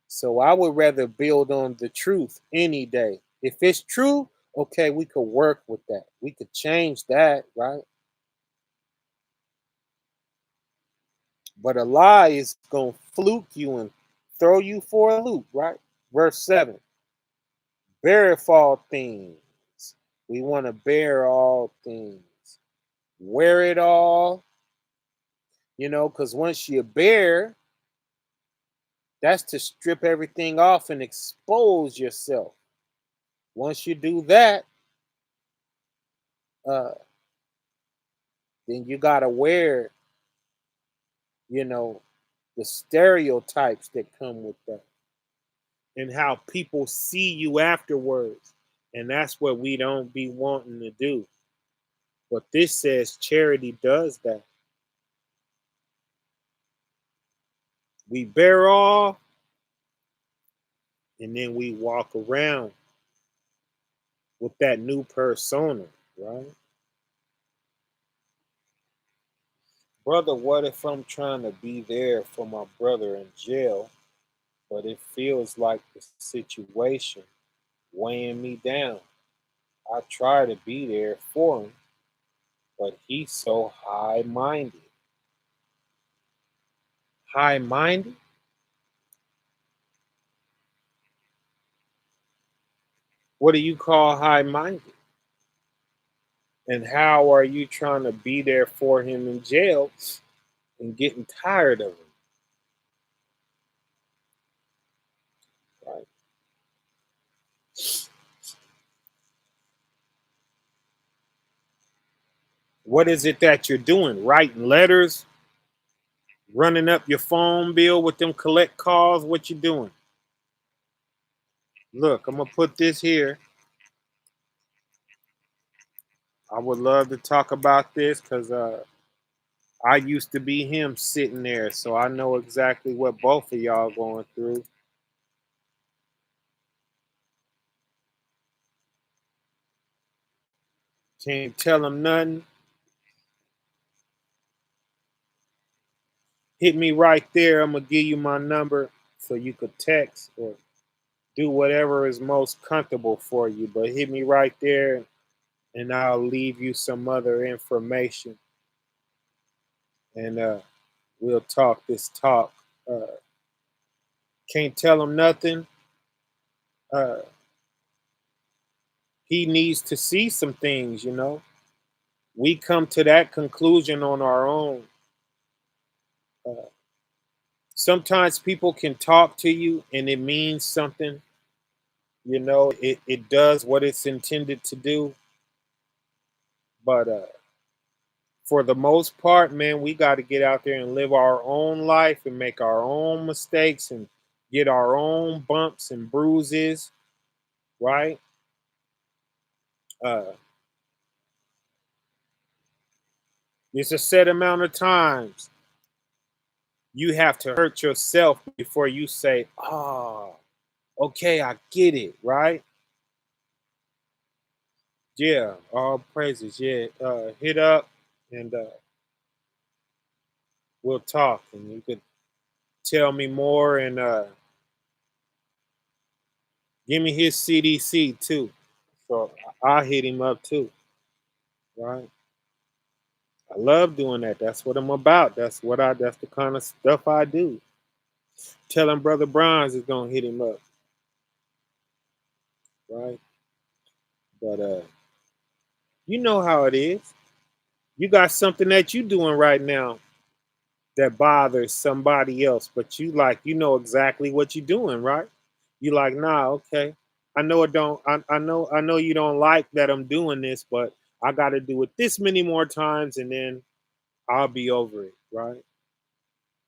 So I would rather build on the truth any day. If it's true, okay, we could work with that. We could change that, right? But a lie is gonna fluke you and throw you for a loop, right? Verse 7. Beareth all things. We want to bear all things. Wear it all, because once you bear, that's to strip everything off and expose yourself. Once you do that, uh, then you gotta wear, you know, the stereotypes that come with that, and how people see you afterwards, and that's what we don't be wanting to do. But this says charity does that. We bear all, and then we walk around with that new persona, right? Brother, what if I'm trying to be there for my brother in jail, but it feels like the situation weighing me down? I try to be there for him, but he's so high minded. High minded? What do you call high minded? And how are you trying to be there for him in jail and getting tired of him? Right? What is it that you're doing? Writing letters, running up your phone bill with them collect calls? What you doing? Look, I'm gonna put this here. I would love to talk about this because I used to be him sitting there, so I know exactly what both of y'all going through. Can't tell him nothing. Hit me right there. I'm gonna give you my number so you could text or do whatever is most comfortable for you. But hit me right there, and I'll leave you some other information, and we'll talk this talk. Uh, can't tell him nothing. Uh, he needs to see some things. We come to that conclusion on our own. Uh, Sometimes people can talk to you and it means something. It does what it's intended to do. But for the most part, man, we got to get out there and live our own life and make our own mistakes and get our own bumps and bruises, right? Uh, it's a set amount of times you have to hurt yourself before you say, "Oh, okay, I get it," right? Yeah, all praises. Yeah, hit up and we'll talk, and you could tell me more and give me his CDC too, so I'll hit him up too. Right? I love doing that. That's what I'm about. That's the kind of stuff I do. Tell him Brother Bronze is gonna hit him up, right? But You know how it is. You got something that you doing right now that bothers somebody else, but you know exactly what you're doing, right? You like, nah, okay. I know it don't I know you don't like that I'm doing this, but I gotta do it this many more times and then I'll be over it, right?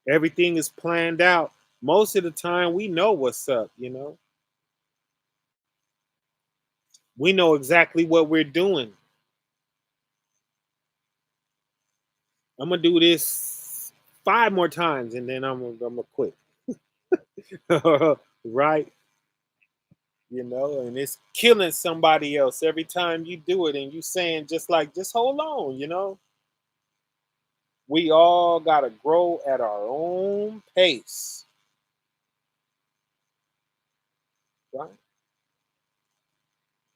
Everything is planned out. Most of the time we know what's up, you know. We know exactly what we're doing. I'm gonna do this 5 more times and then I'm gonna quit. Right? You know, and it's killing somebody else every time you do it, and you saying just hold on, you know. We all gotta grow at our own pace, right?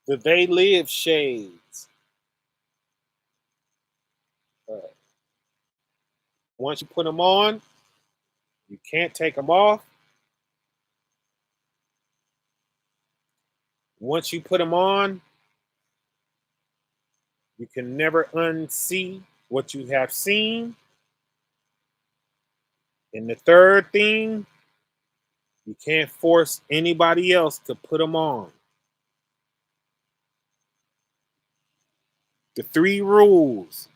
The they live shades. Uh, Once you put them on, you can't take them off. Once you put them on, you can never unsee what you have seen. And the third thing, you can't force anybody else to put them on. The three rules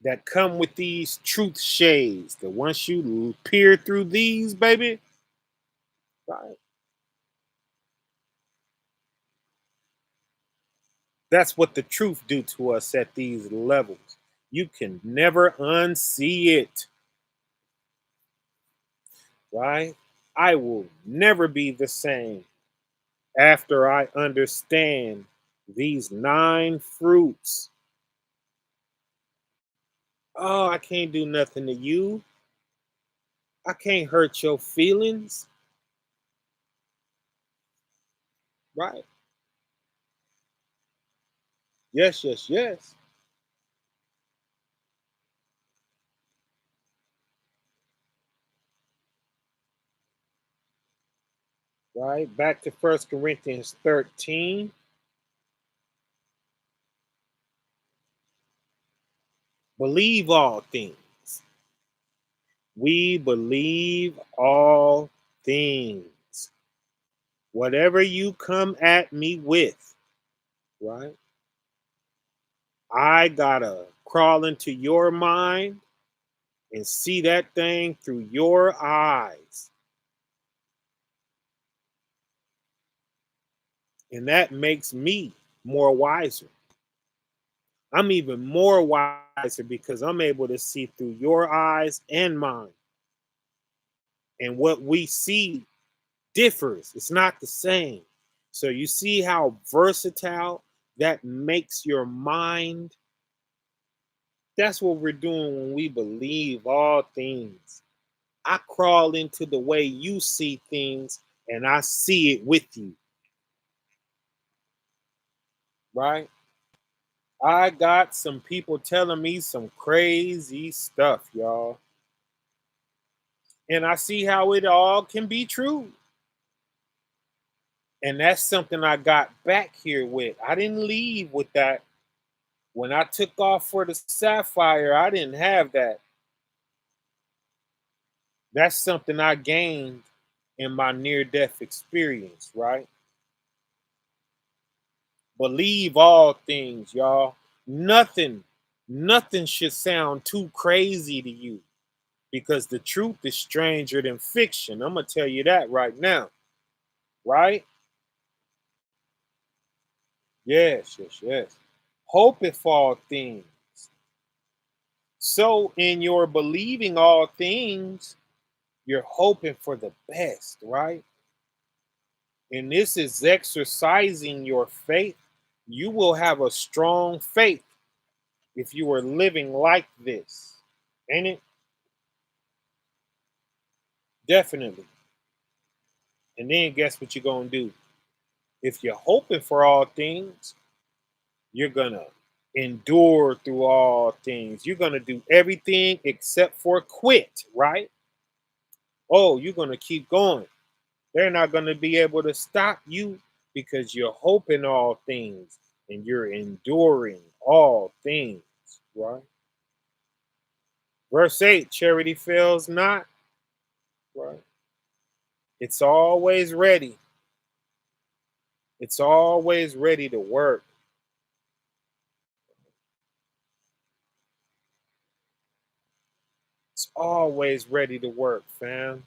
that come with these truth shades, that once you peer through these, baby, right, that's what the truth do to us at these levels. You can never unsee it, right? I will never be the same after I understand these 9 fruits. Oh, I can't do nothing to you. I can't hurt your feelings, right? Yes, yes, yes. Right? Back to First Corinthians 13. Believe all things. We believe all things. Whatever you come at me with, right? I gotta crawl into your mind and see that thing through your eyes. And that makes me more wiser. I'm even more wiser because I'm able to see through your eyes and mine. And what we see differs. It's not the same. So you see how versatile that makes your mind. That's what we're doing when we believe all things. I crawl into the way you see things and I see it with you, right? I got some people telling me some crazy stuff, y'all. And I see how it all can be true. And that's something I got back here with. I didn't leave with that. When I took off for the Sapphire, I didn't have that. That's something I gained in my near death experience, right? Believe all things, y'all. Nothing, nothing should sound too crazy to you because the truth is stranger than fiction. I'm going to tell you that right now, right? Yes, yes, yes. Hopeth all things. So, in your believing all things, you're hoping for the best, right? And this is exercising your faith. You will have a strong faith if you are living like this. Ain't it? Definitely. And then guess what you're going to do? If you're hoping for all things, you're going to endure through all things. You're going to do everything except for quit, right? Oh, you're going to keep going. They're not going to be able to stop you because you're hoping all things and you're enduring all things, right? Verse 8, charity fails not, right? It's always ready. It's always ready to work. It's always ready to work, fam.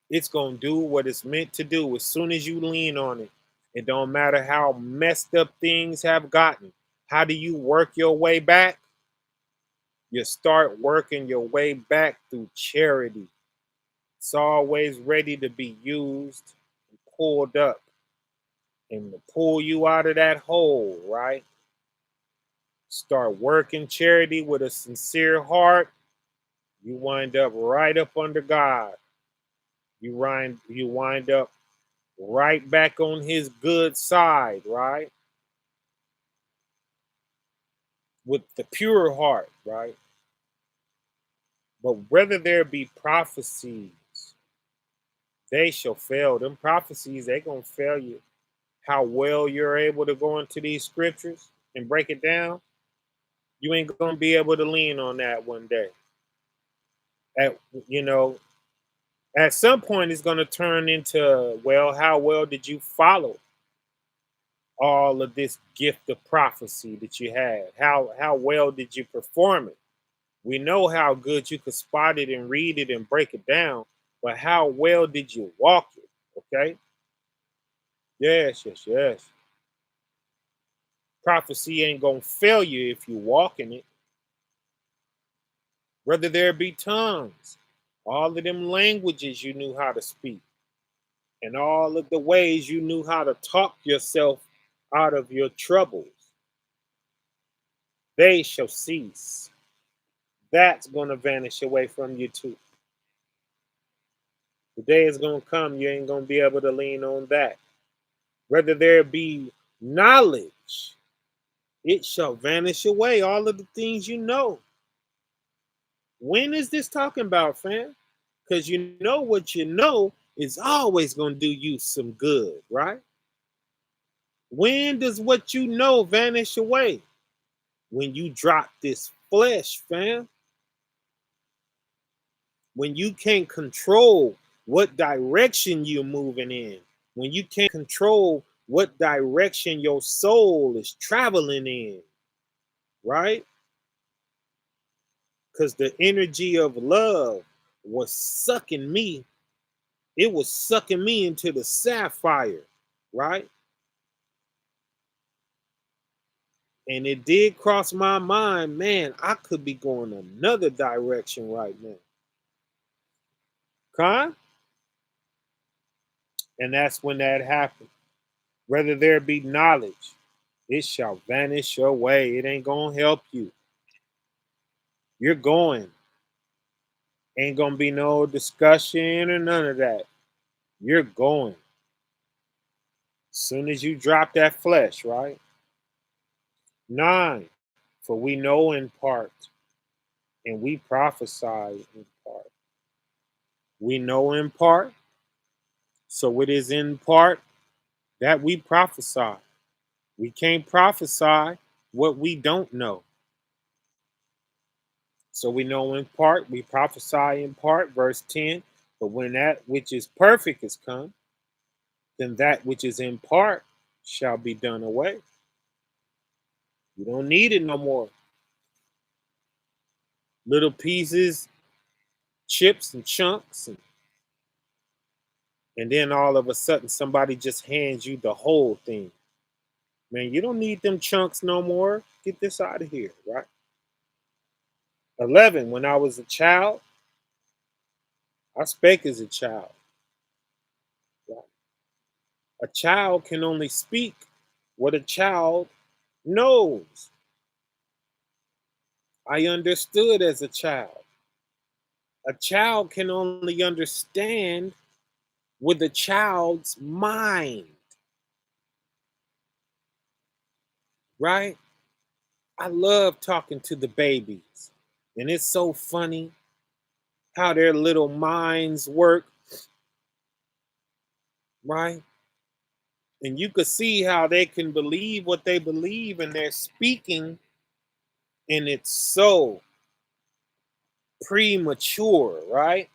It's going to do what it's meant to do as soon as you lean on it. It don't matter how messed up things have gotten. How do you work your way back? You start working your way back through charity. It's always ready to be used and pulled up and to pull you out of that hole, right? Start working charity with a sincere heart. You wind up right up under God. You wind up right back on his good side, right? With the pure heart, right? But whether there be prophecies, they shall fail. Them prophecies, they gonna fail you. How well you're able to go into these scriptures and break it down, you ain't gonna be able to lean on that one day. At you know, at some point it's gonna turn into, well, how well did you follow all of this gift of prophecy that you had? How well did you perform it? We know how good you could spot it and read it and break it down, but how well did you walk it? Okay? Yes, yes, yes. Prophecy ain't gonna fail you if you walk in it. Whether there be tongues, all of them languages you knew how to speak, and all of the ways you knew how to talk yourself out of your troubles, they shall cease. That's gonna vanish away from you too. The day is gonna come, you ain't gonna be able to lean on that. Whether there be knowledge, it shall vanish away. All of the things you know. When is this talking about, fam? Because you know what you know is always going to do you some good, right? When does what you know vanish away? When you drop this flesh, fam. When you can't control what direction you're moving in. When you can't control what direction your soul is traveling in, right? Because the energy of love was sucking me. It was sucking me into the sapphire, right? And it did cross my mind, man, I could be going another direction right now. Huh? And that's when that happened. Whether there be knowledge, it shall vanish away. It ain't going to help you. You're going. Ain't going to be no discussion or none of that. You're going. As soon as you drop that flesh, right? 9, for we know in part, and we prophesy in part. We know in part, so it is in part that we prophesy. We can't prophesy what we don't know. So we know in part, we prophesy in part, verse 10. But when that which is perfect is come, then that which is in part shall be done away. You don't need it no more. Little pieces, chips and chunks, and then all of a sudden somebody just hands you the whole thing. Man, you don't need them chunks no more. Get this out of here, right? 11, when I was a child, I spake as a child. Right? A child can only speak what a child knows. I understood as a child. A child can only understand with a child's mind, right? I love talking to the babies, and it's so funny how their little minds work. right? And you could see how they can believe what they believe and they're speaking, and it's so premature, right?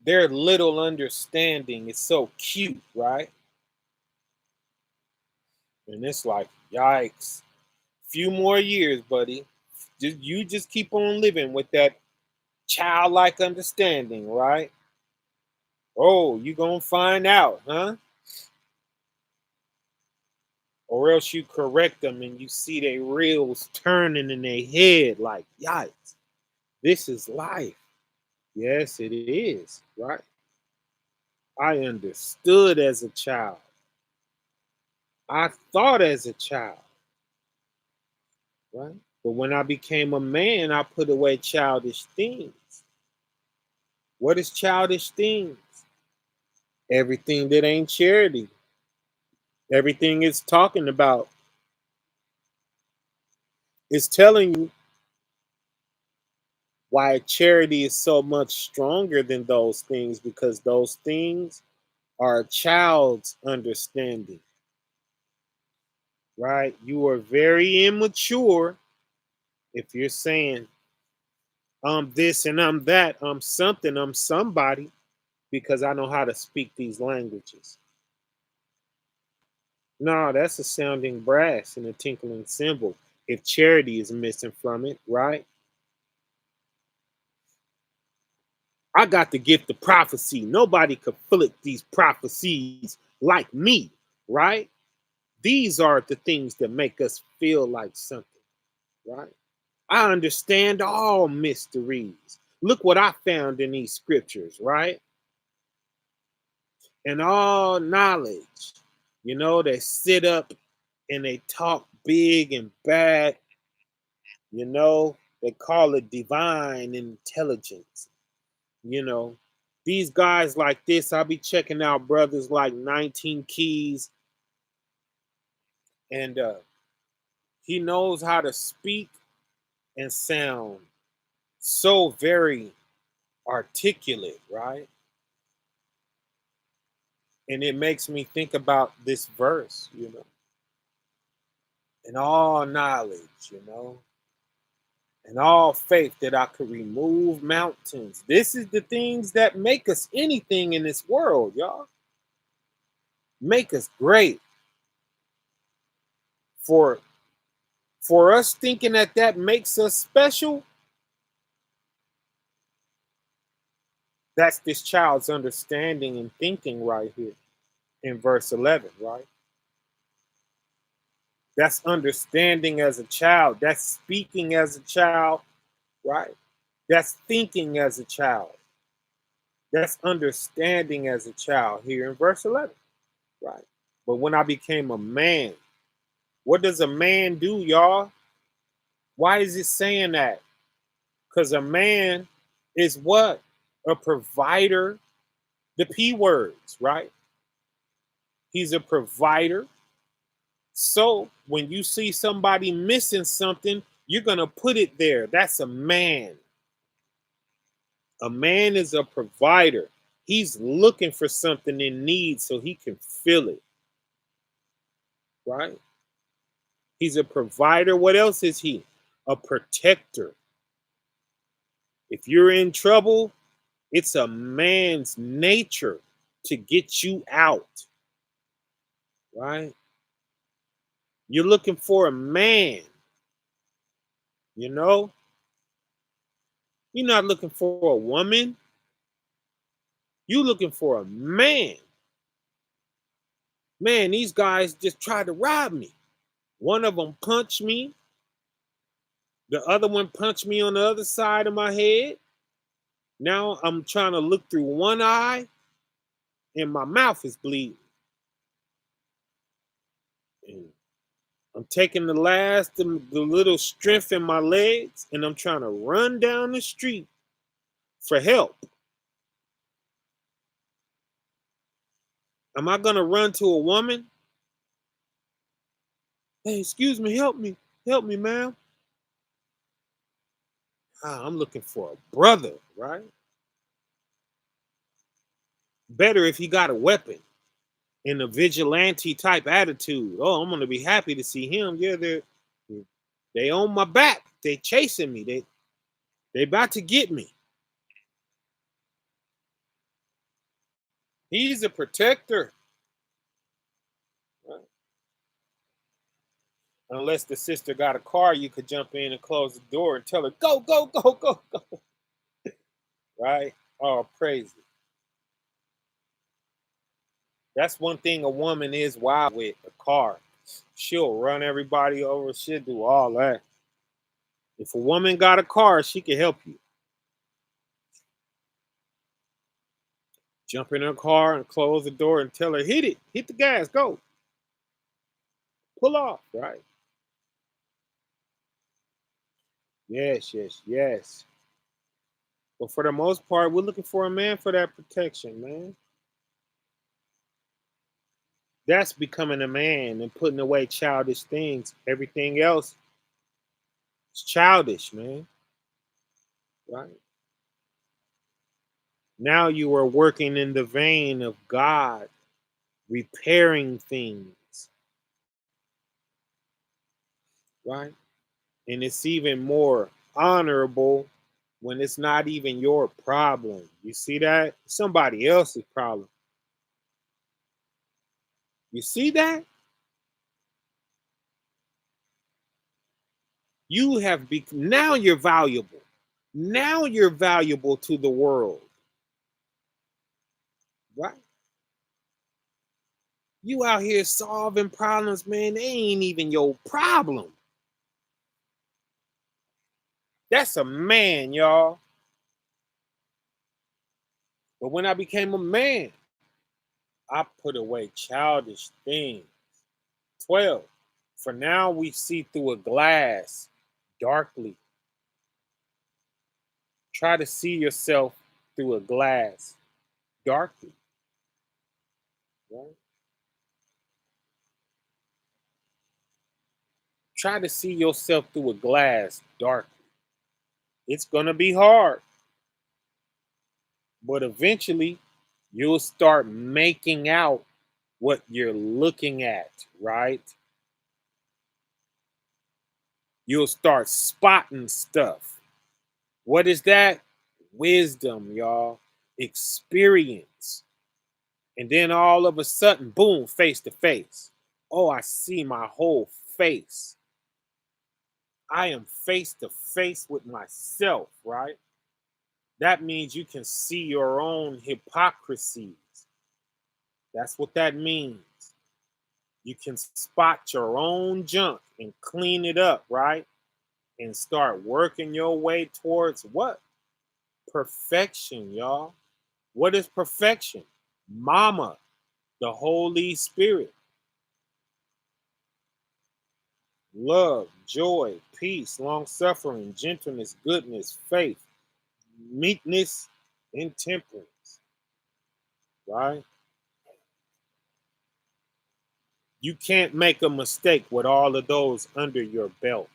Their little understanding is so cute, right? And it's like, yikes. Few more years, buddy. You just keep on living with that childlike understanding, right? Oh, you gonna find out, huh? Or else you correct them and you see their reels turning in their head like, yikes, this is life. Yes, it is, right? I understood as a child. I thought as a child, right? But when I became a man, I put away childish things. What is childish things? Everything that ain't charity. Everything it's talking about is telling you why charity is so much stronger than those things, because those things are a child's understanding, right? You are very immature if you're saying, I'm this and I'm that, I'm something, I'm somebody, because I know how to speak these languages. No, that's a sounding brass and a tinkling cymbal if charity is missing from it, right? I got the gift of prophecy. Nobody could flip these prophecies like me, right? These are the things that make us feel like something, right? I understand all mysteries. Look what I found in these scriptures, right? And all knowledge. You know, they sit up and they talk big and bad. You know, they call it divine intelligence. You know, these guys like this, I'll be checking out brothers like 19 Keys, and he knows how to speak and sound so very articulate, right? And it makes me think about this verse, and all knowledge, and all faith that I could remove mountains. This is the things that make us anything in this world, y'all. Make us great. For us thinking that that makes us special, that's this child's understanding and thinking right here in verse 11, right? That's understanding as a child. That's speaking as a child, right? That's thinking as a child. That's understanding as a child here in verse 11, right? But when I became a man, what does a man do, y'all? Why is it saying that? Because a man is what? A provider. The P words, right? He's a provider. So when you see somebody missing something, you're going to put it there. That's a man. A man is a provider. He's looking for something in need so he can fill it, right? He's a provider. What else is he? A protector. If you're in trouble, it's a man's nature to get you out, right? You're looking for a man, you know? You're not looking for a woman. You're looking for a man. Man, these guys just tried to rob me. One of them punched me. The other one punched me on the other side of my head. Now I'm trying to look through one eye and my mouth is bleeding. And I'm taking the little strength in my legs, and I'm trying to run down the street for help. Am I gonna run to a woman? Hey, excuse me, help me, ma'am. I'm looking for a brother, right? Better if he got a weapon in a vigilante type attitude. Oh, I'm gonna be happy to see him. Yeah, they on my back. They chasing me. They about to get me. He's a protector. Right? Unless the sister got a car, you could jump in and close the door and tell her, go, go, go, go, go. Right? Oh, praise it. That's one thing a woman is wild with, a car. She'll run everybody over. She'll do all that. If a woman got a car, she can help you. Jump in her car and close the door and tell her, hit it, hit the gas, go. Pull off, right? Yes, yes, yes. But for the most part, we're looking for a man for that protection, man. That's becoming a man and putting away childish things. Everything else is childish, man. Right? Now you are working in the vein of God, repairing things, right? And it's even more honorable when it's not even your problem. You see that? Somebody else's problem. You see that? You have become, now you're valuable. Now you're valuable to the world. Right? You out here solving problems, man. They ain't even your problem. That's a man, y'all. But when I became a man, I put away childish things. 12. For now we see through a glass darkly. Try to see yourself through a glass darkly. Right? Try to see yourself through a glass darkly. It's going to be hard. But eventually, you'll start making out what you're looking at, right? You'll start spotting stuff. What is that? Wisdom, y'all. Experience. And then all of a sudden, boom, face to face. Oh, I see my whole face. I am face to face with myself, right? That means you can see your own hypocrisies. That's what that means. You can spot your own junk and clean it up, right? And start working your way towards what? Perfection, y'all. What is perfection? Mama, the Holy Spirit. Love, joy, peace, long suffering, gentleness, goodness, faith, meekness, and temperance, right? You can't make a mistake with all of those under your belt.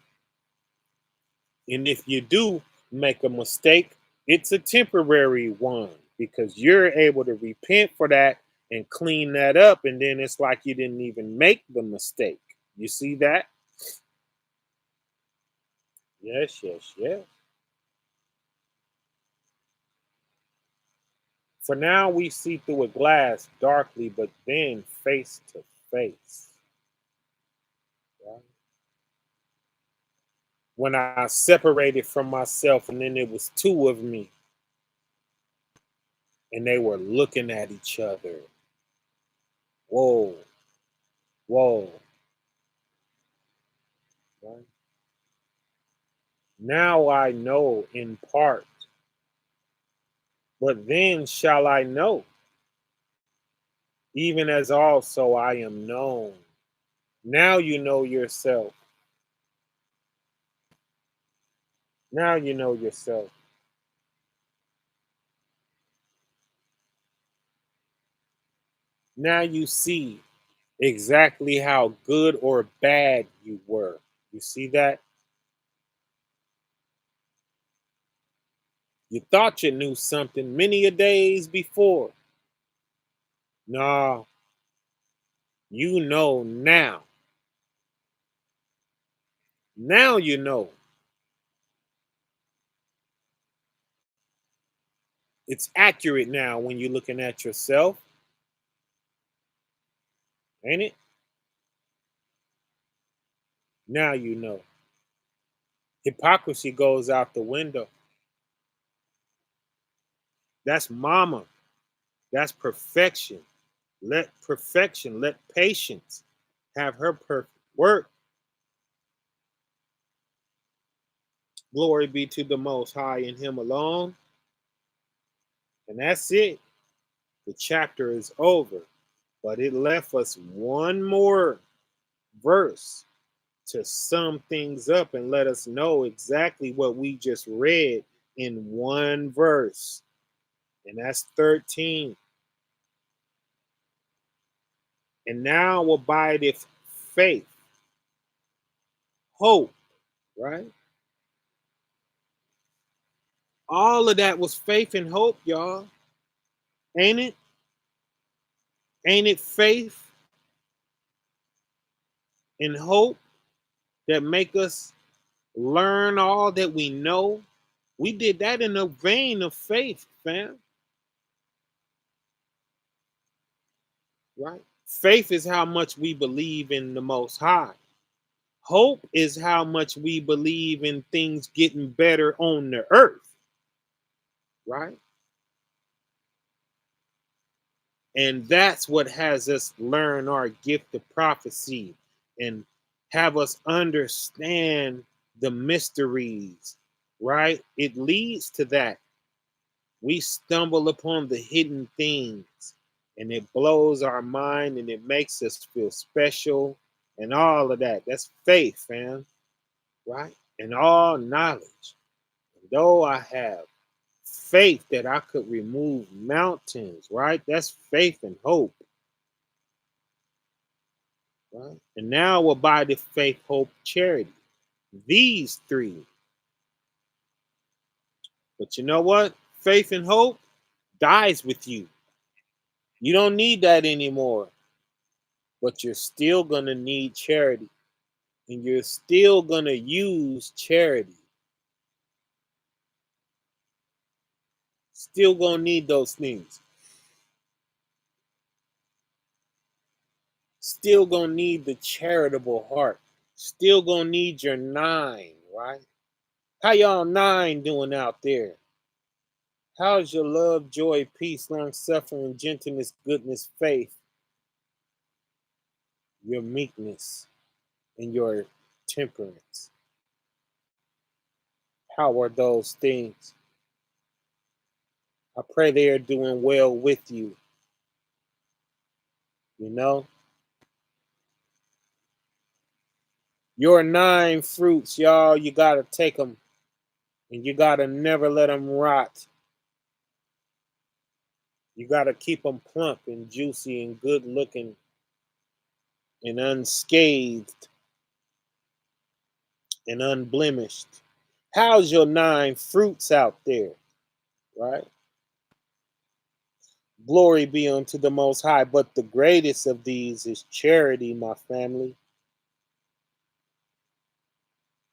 And if you do make a mistake, it's a temporary one because you're able to repent for that and clean that up. And then it's like you didn't even make the mistake. You see that? Yes, yes, yes. For now, we see through a glass darkly, but then face to face. Right? When I separated from myself, and then it was two of me, and they were looking at each other. Whoa, whoa. Right? Now I know in part, but then shall I know, even as also I am known. Now you know yourself. Now you know yourself. Now you see exactly how good or bad you were. You see that? You thought you knew something many a days before. No, you know now. Now you know. It's accurate now when you're looking at yourself, ain't it? Now you know. Hypocrisy goes out the window. That's mama. That's perfection. Let patience have her perfect work. Glory be to the Most High in Him alone. And that's it. The chapter is over. But it left us one more verse to sum things up and let us know exactly what we just read in one verse. And that's 13. And now abideth faith, hope, right? All of that was faith and hope, y'all. Ain't it? Ain't it faith and hope that make us learn all that we know? We did that in the vein of faith, fam. Right? Faith is how much we believe in the Most High. Hope is how much we believe in things getting better on the earth, right? And that's what has us learn our gift of prophecy and have us understand the mysteries, right? It leads to that. We stumble upon the hidden things and it blows our mind and it makes us feel special and all of that. That's faith, fam, right? And all knowledge. And though I have faith that I could remove mountains, right? That's faith and hope. Right? And now abideth faith, hope, charity. These three. But you know what? Faith and hope dies with you. You don't need that anymore. But you're still going to need charity. And you're still going to use charity. Still going to need those things. Still going to need the charitable heart. Still going to need your 9, right? How y'all 9 doing out there? How's your love, joy, peace, long suffering, gentleness, goodness, faith, your meekness, and your temperance? How are those things? I pray they are doing well with you. You know? Your 9 fruits, y'all, you got to take them and you got to never let them rot. You got to keep them plump and juicy and good looking and unscathed and unblemished. How's your 9 fruits out there? Right? Glory be unto the Most High. But the greatest of these is charity, my family.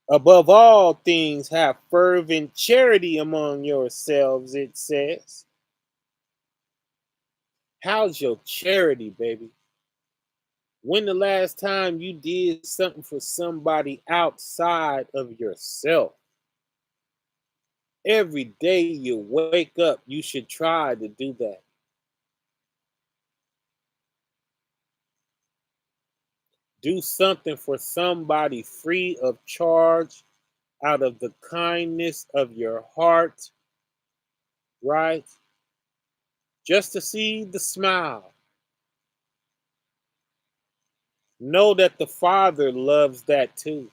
Above all things, have fervent charity among yourselves, it says. How's your charity, baby? When the last time you did something for somebody outside of yourself? Every day you wake up, you should try to do that. Do something for somebody free of charge, out of the kindness of your heart, right? Just to see the smile. Know that the Father loves that too.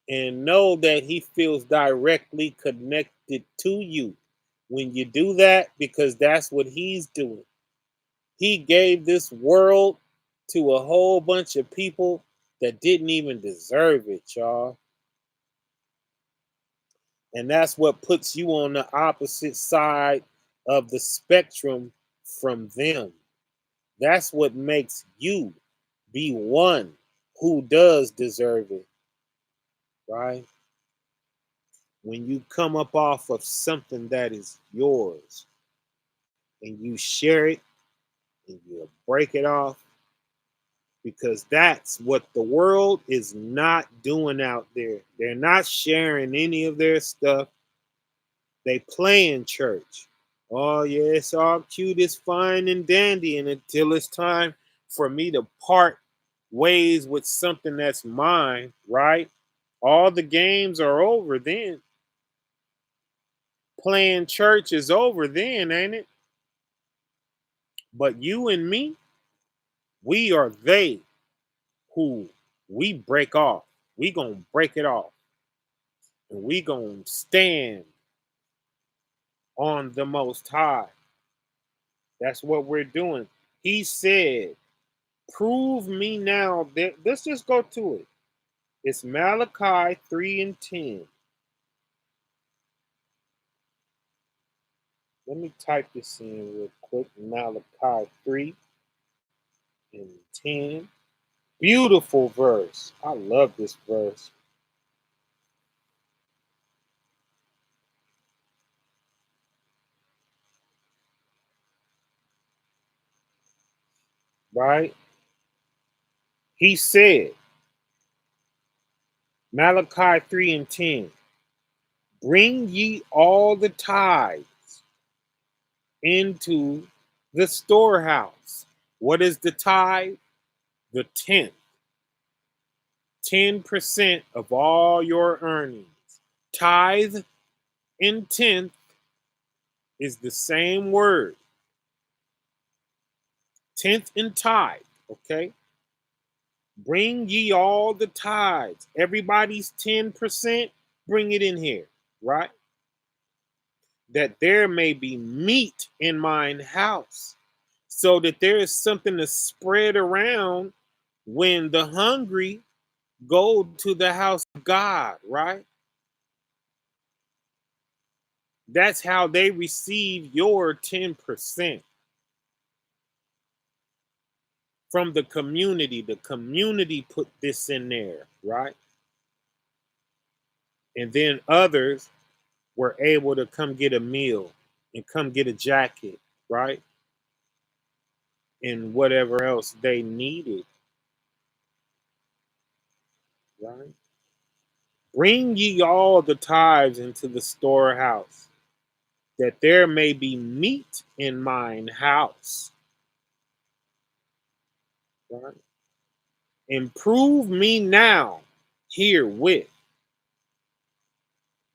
And know that He feels directly connected to you when you do that, because that's what He's doing. He gave this world to a whole bunch of people that didn't even deserve it, y'all. And that's what puts you on the opposite side of the spectrum from them. That's what makes you be one who does deserve it, right? When you come up off of something that is yours and you share it and you break it off, because that's what the world is not doing out there. They're not sharing any of their stuff. They play in church. Oh, yeah, it's all cute, it's fine and dandy. And until it's time for me to part ways with something that's mine, right? All the games are over then. Playing church is over then, ain't it? But you and me, we are they who we break off. We gonna break it off. And we gonna stand on the Most High. That's what we're doing. He said, prove me now. Let's just go to it. It's Malachi 3 and 10. Let me type this in real quick. Malachi 3 and 10. Beautiful verse. I love this verse. Right? He said, Malachi 3 and 10, bring ye all the tithes into the storehouse. What is the tithe? The tenth. 10% of all your earnings. Tithe and tenth is the same word. Tenth and tithe, okay? Bring ye all the tithes. Everybody's 10%, bring it in here, right? That there may be meat in mine house, so that there is something to spread around when the hungry go to the house of God, right? That's how they receive your 10% from the community. The community put this in there, right? And then others were able to come get a meal and come get a jacket, right? And whatever else they needed, right? Bring ye all the tithes into the storehouse, that there may be meat in mine house, right? Improve me now herewith.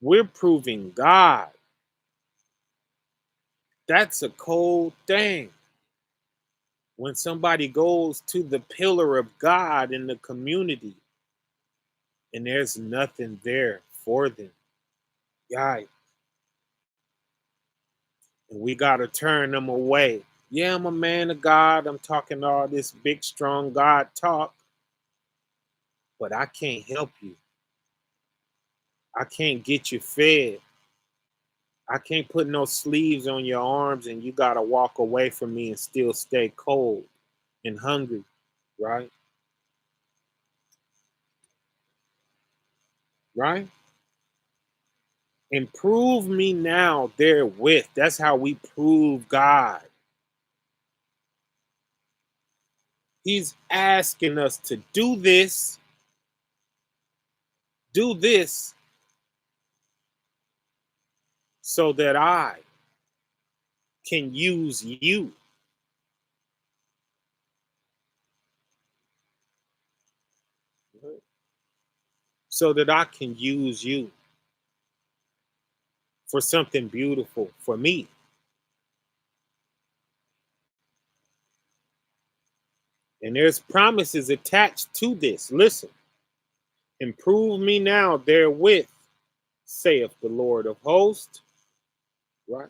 We're proving God. That's a cold thing. When somebody goes to the pillar of God in the community and there's nothing there for them. Guys, and we got to turn them away. Yeah, I'm a man of God. I'm talking all this big, strong God talk, but I can't help you. I can't get you fed. I can't put no sleeves on your arms and you got to walk away from me and still stay cold and hungry, right? Right? Improve me now therewith. That's how we prove God. He's asking us to do this, so that I can use you. So that I can use you for something beautiful for me. And there's promises attached to this. Listen, improve me now therewith, saith the Lord of hosts, right?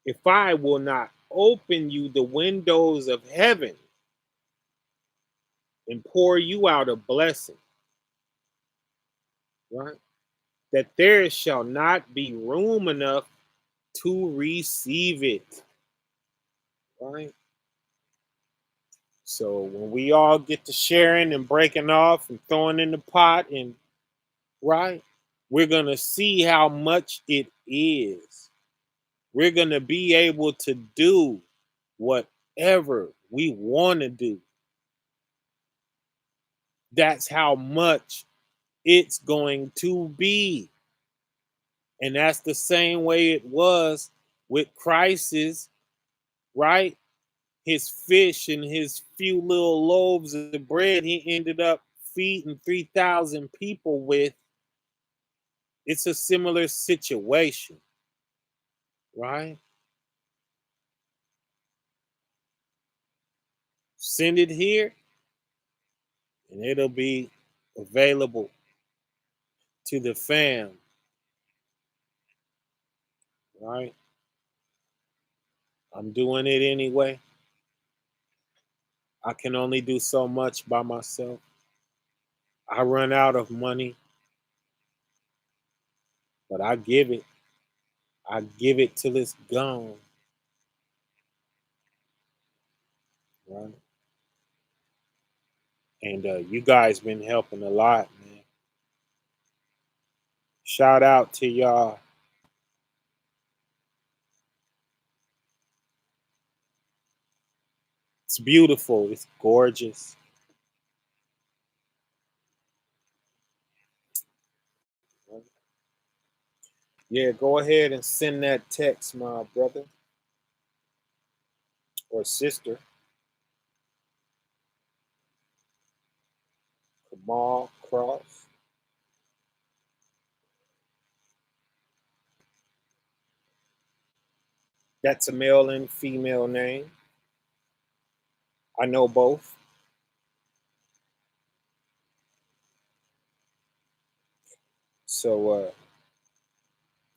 If I will not open you the windows of heaven and pour you out a blessing, right? That there shall not be room enough to receive it. Right? So when we all get to sharing and breaking off and throwing in the pot, and right, we're going to see how much it is. We're going to be able to do whatever we want to do. That's how much it's going to be. And that's the same way it was with Christ's, right? His fish and his few little loaves of bread he ended up feeding 3,000 people with. It's a similar situation, right? Send it here and it'll be available to the fam, right? I'm doing it anyway. I can only do so much by myself. I run out of money, but I give it. I give it till it's gone, right? And you guys been helping a lot, man. Shout out to y'all. It's beautiful. It's gorgeous. Yeah, go ahead and send that text, my brother or sister. Kamal Cross. That's a male and female name. I know both. So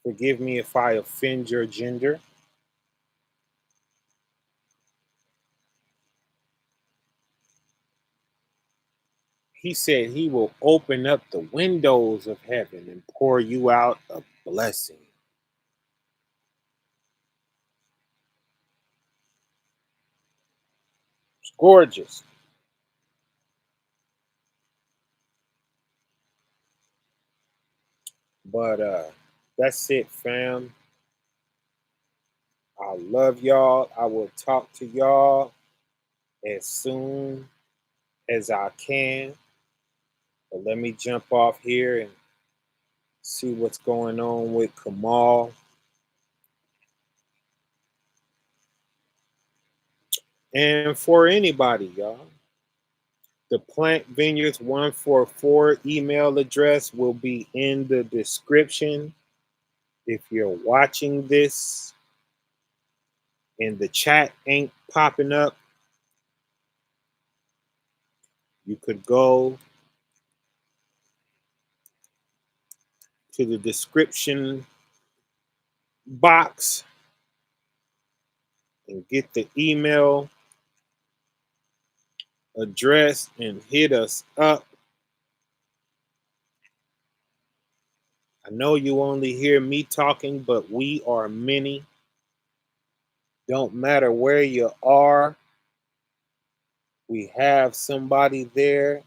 forgive me if I offend your gender. He said he will open up the windows of heaven and pour you out a blessing. It's gorgeous. But that's it, fam. I love y'all. I will talk to y'all as soon as I can. But let me jump off here and see what's going on with Kamal. And for anybody, y'all, the Plant Vineyards 144 email address will be in the description. If you're watching this and the chat ain't popping up, you could go to the description box and get the email address and hit us up. I know you only hear me talking, but we are many. Don't matter where you are, we have somebody there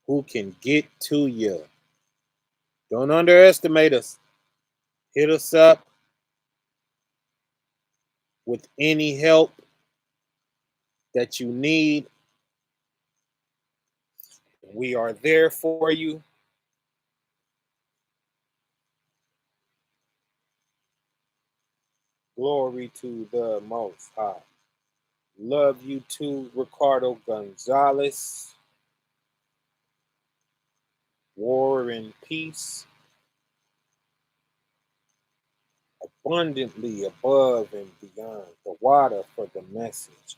who can get to you. Don't underestimate us. Hit us up with any help that you need. We are there for you. Glory to the Most High. Love you too, Ricardo Gonzalez. War and peace. Abundantly above and beyond. The water for the message.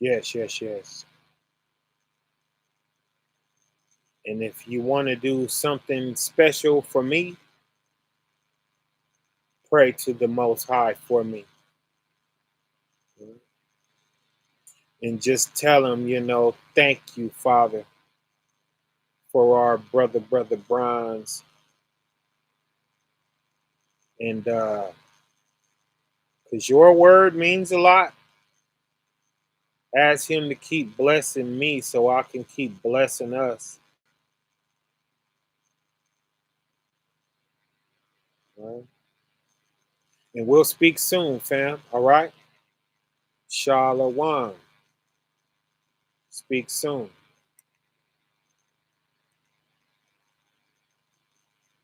Yes, yes, yes. And if you want to do something special for me, pray to the Most High for me. And just tell him, thank you, Father, for our brother Bronze. And because your word means a lot, ask him to keep blessing me so I can keep blessing us. Right? And we'll speak soon, fam. All right? Shalom. Speak soon.